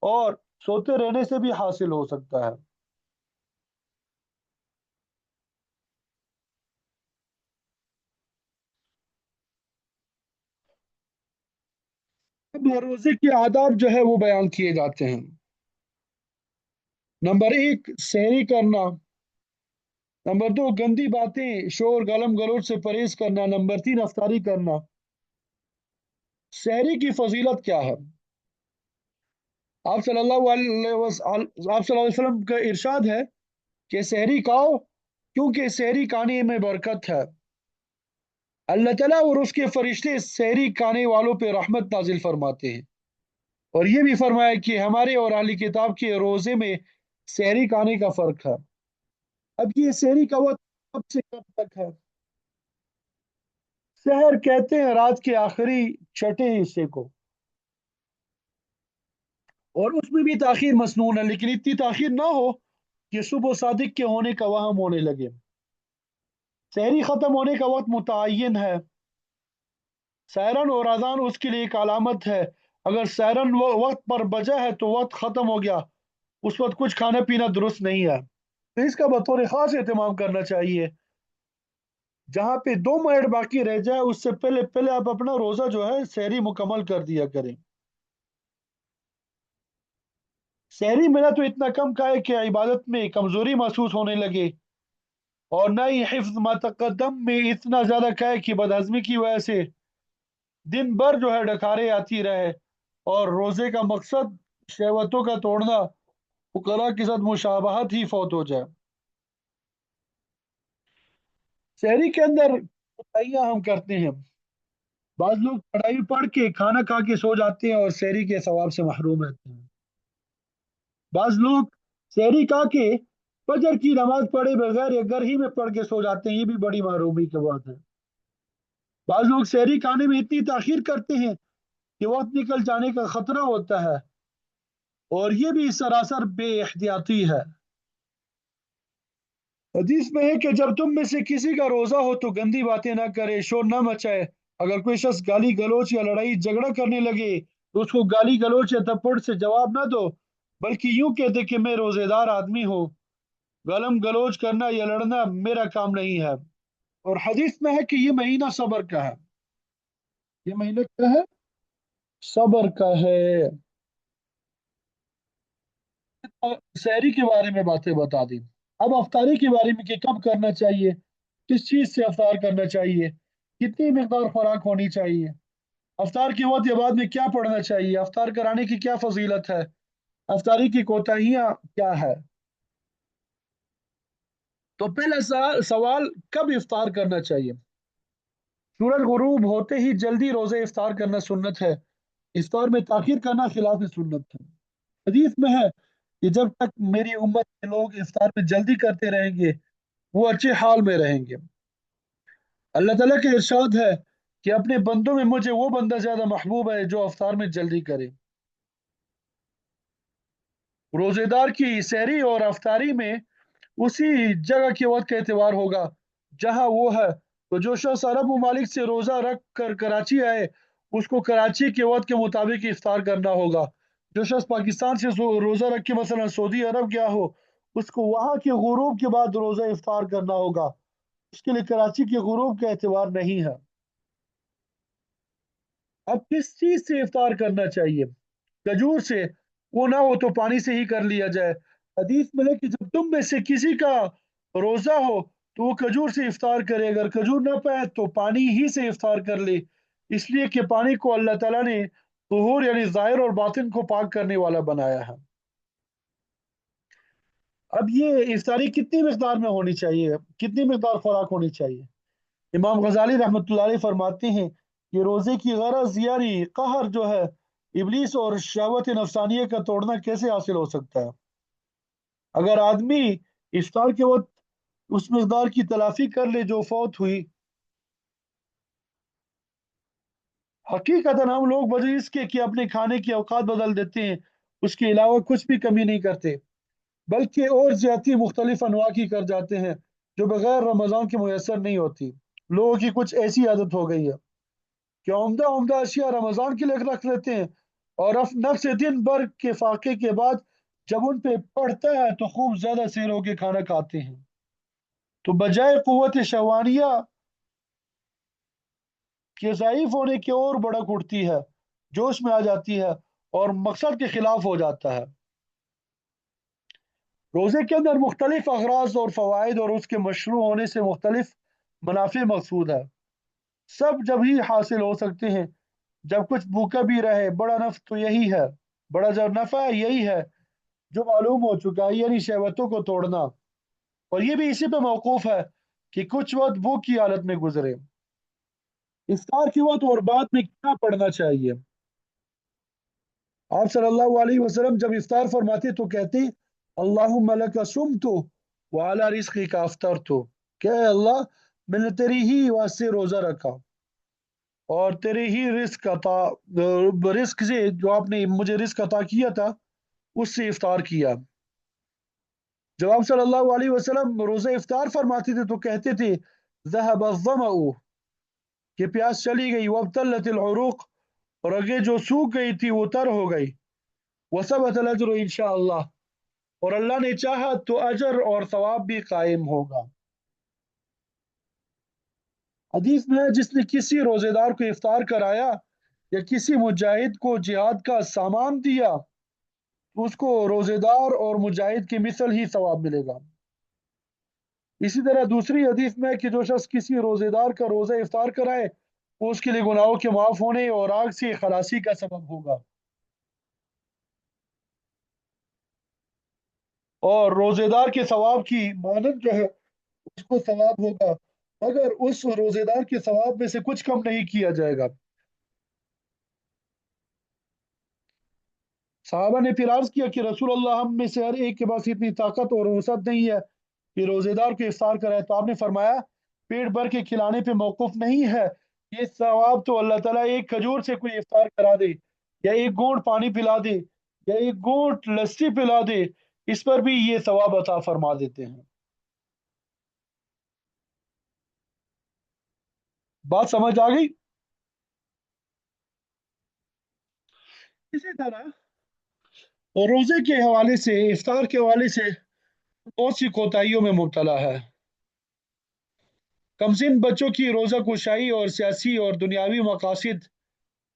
اور سوتے رہنے سے بھی حاصل ہو سکتا ہے۔ اب روزے کے آداب جو ہے وہ بیان کیے جاتے ہیں۔ نمبر ایک، سحری کرنا۔ نمبر دو، گندی باتیں شور گلم گلوچ سے پرہیز کرنا۔ نمبر تین، افطاری کرنا۔ سحری کی فضیلت کیا ہے؟ آپ صلی اللہ علیہ وسلم کا ارشاد ہے کہ سحری کھاؤ، کیونکہ سحری کھانے میں برکت ہے، اللہ تعالیٰ اور اس کے فرشتے سحری کھانے والوں پہ رحمت نازل فرماتے ہیں، اور یہ بھی فرمایا کہ ہمارے اور اہلی کتاب کے روزے میں سحری کھانے کا فرق ہے۔ اب یہ سحری کا وقت کب سے کب تک ہے؟ سحر کہتے ہیں رات کے آخری چھٹے حصے کو، اور اس میں بھی تاخیر مسنون ہے، لیکن اتنی تاخیر نہ ہو کہ صبح صادق کے ہونے کا وہم ہونے لگے۔ سحری ختم ہونے کا وقت متعین ہے، سائرن اور اذان اس کے لیے ایک علامت ہے، اگر سائرن وقت پر بجا ہے تو وقت ختم ہو گیا، اس وقت کچھ کھانا پینا درست نہیں ہے، تو اس کا بطور خاص اہتمام کرنا چاہیے۔ جہاں پہ 2 منٹ باقی رہ جائے اس سے پہلے پہلے آپ اپنا روزہ جو ہے سحری مکمل کر دیا کریں۔ سحری میرا تو اتنا کم کا ہے کہ عبادت میں کمزوری محسوس ہونے لگے، اور نہ ہی حفظ ما تقدم میں اتنا زیادہ کا ہے کہ بدہضمی کی وجہ سے دن بھر جو ہے ڈکاریں آتی رہے، اور روزے کا مقصد شہوتوں کا توڑنا فقراء کے ساتھ مشابہت ہی فوت ہو جائے۔ شہری کے اندر کوتاہیاں ہم کرتے ہیں، بعض لوگ پڑھائی پڑھ کے کھانا کھا کے سو جاتے ہیں اور شہری کے ثواب سے محروم رہتے ہیں۔ بعض لوگ شہری کھا کے فجر کی نماز پڑھے بغیر یا گھر ہی میں پڑھ کے سو جاتے ہیں، یہ بھی بڑی محرومی کی بات ہے۔ بعض لوگ شہری کھانے میں اتنی تاخیر کرتے ہیں کہ وقت نکل جانے کا خطرہ ہوتا ہے، اور یہ بھی سراسر بے احتیاطی ہے۔ حدیث میں ہے کہ جب تم میں سے کسی کا روزہ ہو تو گندی باتیں نہ کرے، شور نہ مچائے۔ اگر کوئی شخص گالی گلوچ یا لڑائی جھگڑا کرنے لگے تو اس کو گالی گلوچ یا تھپڑ سے جواب نہ دو، بلکہ یوں کہتے کہ میں روزے دار آدمی ہوں، گالم گلوچ کرنا یا لڑنا میرا کام نہیں ہے۔ اور حدیث میں ہے کہ یہ مہینہ صبر کا ہے، یہ مہینہ کیا ہے؟ صبر کا ہے۔ سحری کے بارے میں باتیں بتا دی، اب افطاری کے بارے میں کہ کب کرنا چاہیے، کس چیز سے افطار کرنا چاہیے، کتنی مقدار خوراک ہونی چاہیے، افطار کے وقت یا بعد میں کیا پڑھنا چاہیے، افطار کرانے کی کیا فضیلت ہے، افطاری کی کوتاہیاں کیا ہے۔ تو پہلا سوال، کب افطار کرنا چاہیے؟ سورج غروب ہوتے ہی جلدی روزے افطار کرنا سنت ہے، افطار میں تاخیر کرنا خلاف سنت ہے۔ حدیث میں ہے کہ جب تک میری امت کے لوگ افطار میں جلدی کرتے رہیں گے وہ اچھے حال میں رہیں گے۔ اللہ تعالیٰ کے ارشاد ہے کہ اپنے بندوں میں مجھے وہ بندہ زیادہ محبوب ہے جو افطار میں جلدی کرے۔ روزے دار کی سحری اور افطاری میں اسی جگہ کے وقت کا اعتبار ہوگا جہاں وہ ہے، تو جو شخص عرب ممالک سے روزہ رکھ کر کراچی آئے اس کو کراچی کے وقت کے مطابق افطار کرنا ہوگا۔ جو شخص پاکستان سے روزہ رکھ کے مثلا سعودی عرب گیا ہو اس کو وہاں کے غروب کے بعد روزہ افطار کرنا ہوگا، اس کے لیے کراچی کے غروب کا اعتبار نہیں ہے۔ اب کس چیز سے افطار کرنا چاہیے؟ کھجور سے، وہ نہ ہو تو پانی سے ہی کر لیا جائے۔ حدیث میں ہے کہ جب تم میں سے کسی کا روزہ ہو تو وہ کھجور سے افطار کرے، اگر کھجور نہ پائے تو پانی ہی سے افطار کر لے، اس لیے کہ پانی کو اللہ تعالیٰ نے طہور یعنی ظاہر اور باطن کو پاک کرنے والا بنایا ہے۔ اب یہ افطاری کتنی مقدار میں ہونی چاہیے، کتنی مقدار خوراک ہونی چاہیے؟ امام غزالی رحمۃ اللہ علیہ فرماتے ہیں کہ روزے کی غرض یعنی قہر جو ہے ابلیس اور شہوت نفسانیہ کا توڑنا کیسے حاصل ہو سکتا ہے؟ اگر آدمی افطار کے وقت اس مقدار کی تلافی کر لے جو فوت ہوئی، حقیقتا ہم لوگ وجہ اس کے کہ اپنے کھانے کے اوقات بدل دیتے ہیں اس کے علاوہ کچھ بھی کمی نہیں کرتے، بلکہ اور زیادتی مختلف انواع کی کر جاتے ہیں جو بغیر رمضان کے میسر نہیں ہوتی۔ لوگوں کی کچھ ایسی عادت ہو گئی ہے کہ عمدہ عمدہ اشیاء رمضان کے لیے رکھ لیتے ہیں، اور نفس دن بھر کے فاقے کے بعد جب ان پہ پڑتا ہے تو خوب زیادہ سیر ہو کے کھانا کھاتے ہیں، تو بجائے قوت شوانیہ کے ضعیف ہونے کی اور بڑک اٹھتی ہے، جوش میں آ جاتی ہے اور مقصد کے خلاف ہو جاتا ہے۔ روزے کے اندر مختلف اغراض اور فوائد اور اس کے مشروع ہونے سے مختلف منافع مقصود ہے، سب جب ہی حاصل ہو سکتے ہیں جب کچھ بھوکا بھی رہے۔ بڑا نفع تو یہی ہے، بڑا جو نفع ہے یہی ہے جو معلوم ہو چکا ہے، یعنی شہوتوں کو توڑنا، اور یہ بھی اسی پہ موقوف ہے کہ کچھ وقت بھوک کی حالت میں گزرے۔ افطار کے وقت اور بعد میں کیا پڑھنا چاہیے؟ آپ صلی اللہ علیہ وسلم جب افطار فرماتے تو کہتے اللہم لک صمت وعلی رزقک افطرت، کہ اے اللہ میں نے تیری ہی واسطے روزہ رکھا اور تیرے ہی رزق عطا، رزق سے جو آپ نے مجھے رزق عطا کیا تھا اس سے افطار کیا۔ جب آپ صلی اللہ علیہ وسلم روزہ افطار فرماتے تھے تو کہتے تھے ذهب الظمأ، کہ प्यास चली गई, वब्तल्लत العروق, रगें जो सूख गई थी वो तर हो गई, वसबत अजर इंशाअल्लाह, और अल्लाह ने चाहा तो अजर और सवाब भी कायम होगा। हदीस में है, जिसने किसी रोजेदार को इफ्तार कराया या किसी मुजाहिद को जिहाद का सामान दिया तो उसको रोजेदार और मुजाहिद के मिसल ही सवाब मिलेगा। इसी तरह दूसरी हदीस में है कि जो शख्स किसी रोजेदार का रोजा इफ्तार कराए वो उसके लिए गुनाहों के माफ होने और आग से खलासी का सबब होगा। और रोजेदार के सवाब की मानद जो है उसको सवाब होगा, मगर उस रोजेदार के सवाब में से कुछ कम नहीं किया जाएगा। साहबा ने फिर अर्ज किया कि रसूल अल्लाह, हम में से हर एक के पास इतनी ताकत और वसअत नहीं है कि रोजेदार को इफ्तार कराए। तो आपने फरमाया, पेट भर के खिलाने पे मौकूफ नहीं है, ये सवाब तो अल्लाह ताला एक खजूर से कोई इफ्तार करा दे, या एक घूंट पानी पिला दे, या एक घूंट लस्सी पिला दे, इस पर भी ये सवाब अता फरमा देते हैं। बात समझ आ गई? इसी तरह और रोजे के हवाले से, इफ्तार के हवाले से बहुत सी कोताहियों में मुब्तला है। कमसिन बच्चों की रोजा कुशाई और सियासी और दुनियावी मकासद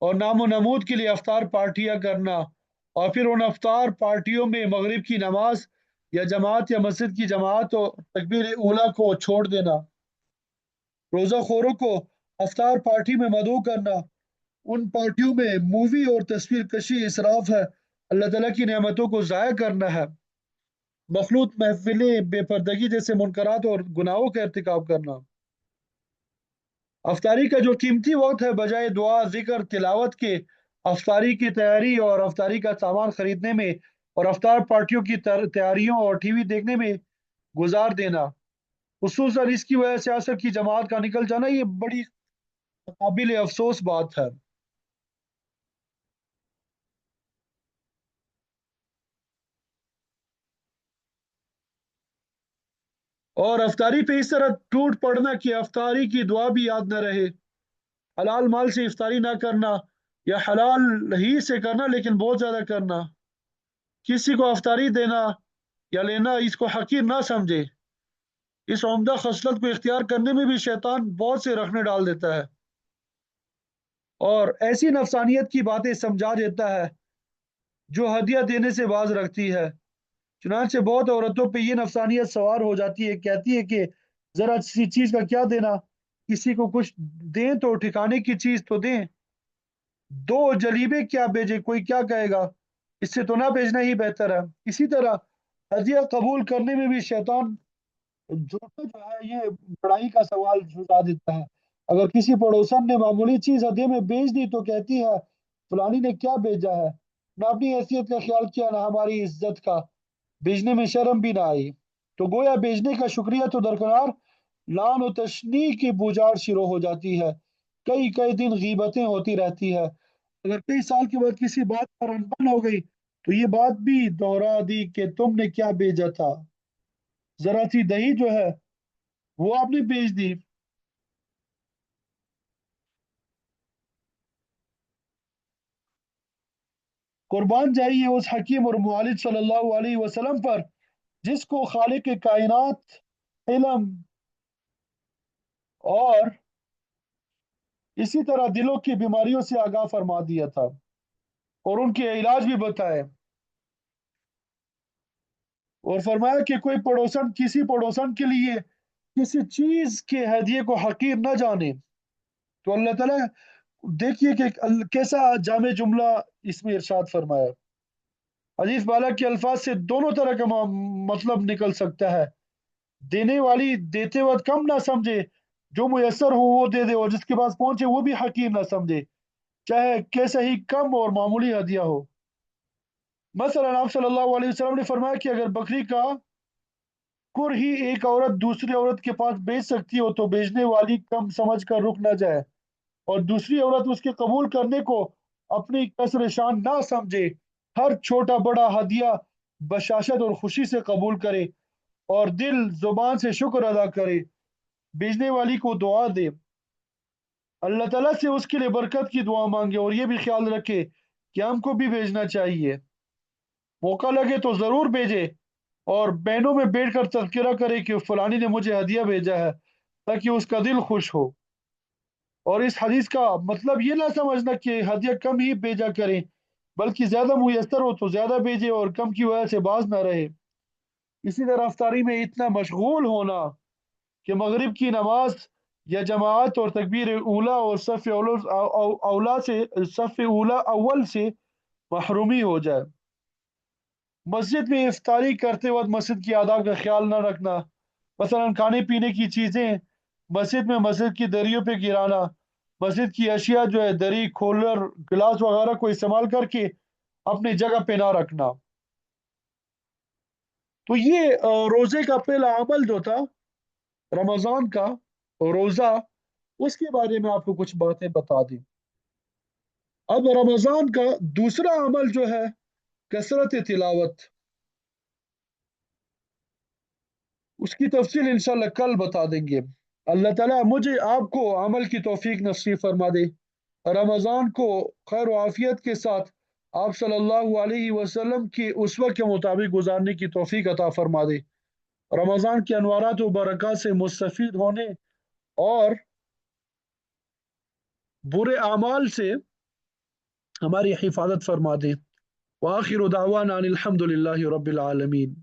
और नामो नमूद के लिए अफ्तार पार्टियां करना, और फिर उन अफ्तार पार्टियों में मगरिब की नमाज या जमात या मस्जिद की जमात और तकबीर ऊला को छोड़ देना, रोजा खोरों को अफ्तार पार्टी में मदऊ करना, उन पार्टियों में मूवी और तस्वीर कशी इसराफ है, अल्लाह ताला की नेमतों को ज़ाया करना है, मखलूत महफिलें बेपर्दगी जैसे मुनकरात और गुनाहों का irतिकाब करना। अफ्तारी का जो कीमती वक्त है बजाय दुआ जिक्र तिलावत के अफ्तारी की तैयारी और अफ्तारी का सामान खरीदने में और अफ्तार पार्टियों की तैयारियों और टीवी देखने में गुजार देना, खुसूसन इसकी वजह से असर की जमात का निकल जाना, ये बड़ी काबिल अफसोस बात है। और अफ्तारी पे इस तरह टूट पड़ना कि अफ्तारी की दुआ भी याद न रहे, हलाल माल से इफ्तारी ना करना, या हलाल ही से करना लेकिन बहुत ज्यादा करना, किसी को अफ्तारी देना या लेना इसको हकीर ना समझे, इस उम्दा खसलत को इख्तियार करने में भी शैतान बहुत से रखने डाल देता है और ऐसी नफसानियत की बातें समझा देता है जो हदिया देने से बाज रखती है। चुनांचे बहुत औरतों पे ये नफसानियत सवार हो जाती है, कहती है कि जरा सी चीज का क्या देना, किसी को कुछ दें तो ठिकाने की चीज तो दें, दो जलीबे क्या भेजे, कोई क्या कहेगा, इससे तो ना भेजना ही बेहतर है। इसी तरह हदिया कबूल करने में भी शैतान झूठा जो है ये बड़ाई का सवाल जुटा देता है। अगर किसी पड़ोसन ने मामूली चीज हदिया में बेच दी तो कहती है, फलानी ने क्या भेजा है, ना अपनी हैसियत का ख्याल किया ना हमारी इज्जत का, भेजने में शर्म भी ना आई। तो गोया भेजने का शुक्रिया तो दरकिनार, लान और तशनी की बुझार शुरू हो जाती है। कई कई दिन गीबतें होती रहती है, अगर कई साल के बाद किसी बात पर अनबन हो गई तो ये बात भी दोहरा दी कि तुमने क्या भेजा था, जरा सी दही जो है वो आपने भेज दी। कुर्बान जाइए उस हकीम और मुआलिज सल्लल्लाहु अलैहि वसल्लम पर जिसको खालिक कायनात इल्म और इसी तरह दिलों की बीमारियों से आगाह फरमा दिया था और उनके इलाज भी बताए, और फरमाया कि कोई पड़ोसन किसी पड़ोसन के लिए किसी चीज के हदिये को हकीर न जाने। तो अल्लाह ताला देखिए कि कैसा जामे जुमला इसमें इरशाद फरमाया। अजीज बाला के अल्फाज से दोनों तरह का मतलब निकल सकता है। देने वाली देते वक्त कम ना समझे, जो मुयसर हो वो दे दे, और जिसके पास पहुंचे वो भी हकीर ना समझे, चाहे कैसे ही कम और मामूली हदिया हो। मसलन आप सल्लल्लाहु अलैहि वसल्लम ने फरमाया कि अगर बकरी का कुर ही एक औरत दूसरी औरत के पास बेच सकती हो तो बेचने वाली कम समझ कर रुक ना जाए और दूसरी औरत उसके कबूल करने को अपनी कसर शान ना समझे, हर छोटा बड़ा हदिया बशाशत और खुशी से कबूल करे और दिल जुबान से शुक्र अदा करे, भेजने वाली को दुआ दे। اللہ تعالیٰ سے اس کے لیے برکت کی دعا مانگے، اور یہ بھی خیال رکھے کہ ہم کو بھی بھیجنا چاہیے، موقع لگے تو ضرور بھیجے، اور بہنوں میں بیٹھ کر تذکرہ کرے کہ فلانی نے مجھے ہدیہ بھیجا ہے، تاکہ اس کا دل خوش ہو۔ اور اس حدیث کا مطلب یہ نہ سمجھنا کہ ہدیہ کم ہی بھیجا کریں، بلکہ زیادہ میسر ہو تو زیادہ بھیجے، اور کم کی وجہ سے باز نہ رہے۔ اسی طرح افطاری میں اتنا مشغول ہونا کہ مغرب کی نماز یا جماعت اور تکبیر اولا اور اولا سے صف اولا اول سے محرومی ہو جائے۔ مسجد میں افطاری کرتے وقت مسجد کی آداب کا خیال نہ رکھنا، مثلا کھانے پینے کی چیزیں مسجد کی دریوں پہ گرانا، مسجد کی اشیاء جو ہے دری کھولر گلاس وغیرہ کو استعمال کر کے اپنی جگہ پہ نہ رکھنا۔ تو یہ روزے کا پہلا عمل جو تھا رمضان کا روزہ، اس کے بارے میں آپ کو کچھ باتیں بتا دیں۔ اب رمضان کا دوسرا عمل جو ہے کثرت تلاوت، اس کی تفصیل انشاءاللہ کل بتا دیں گے۔ اللہ تعالیٰ مجھے آپ کو عمل کی توفیق نصیب فرما دے، رمضان کو خیر و عافیت کے ساتھ آپ صلی اللہ علیہ وسلم کی اسوہ کے مطابق گزارنے کی توفیق عطا فرما دے، رمضان کے انوارات و برکات سے مستفید ہونے اور برے اعمال سے ہماری حفاظت فرما دے۔ وآخر دعوانا ان الحمد للہ رب العالمین۔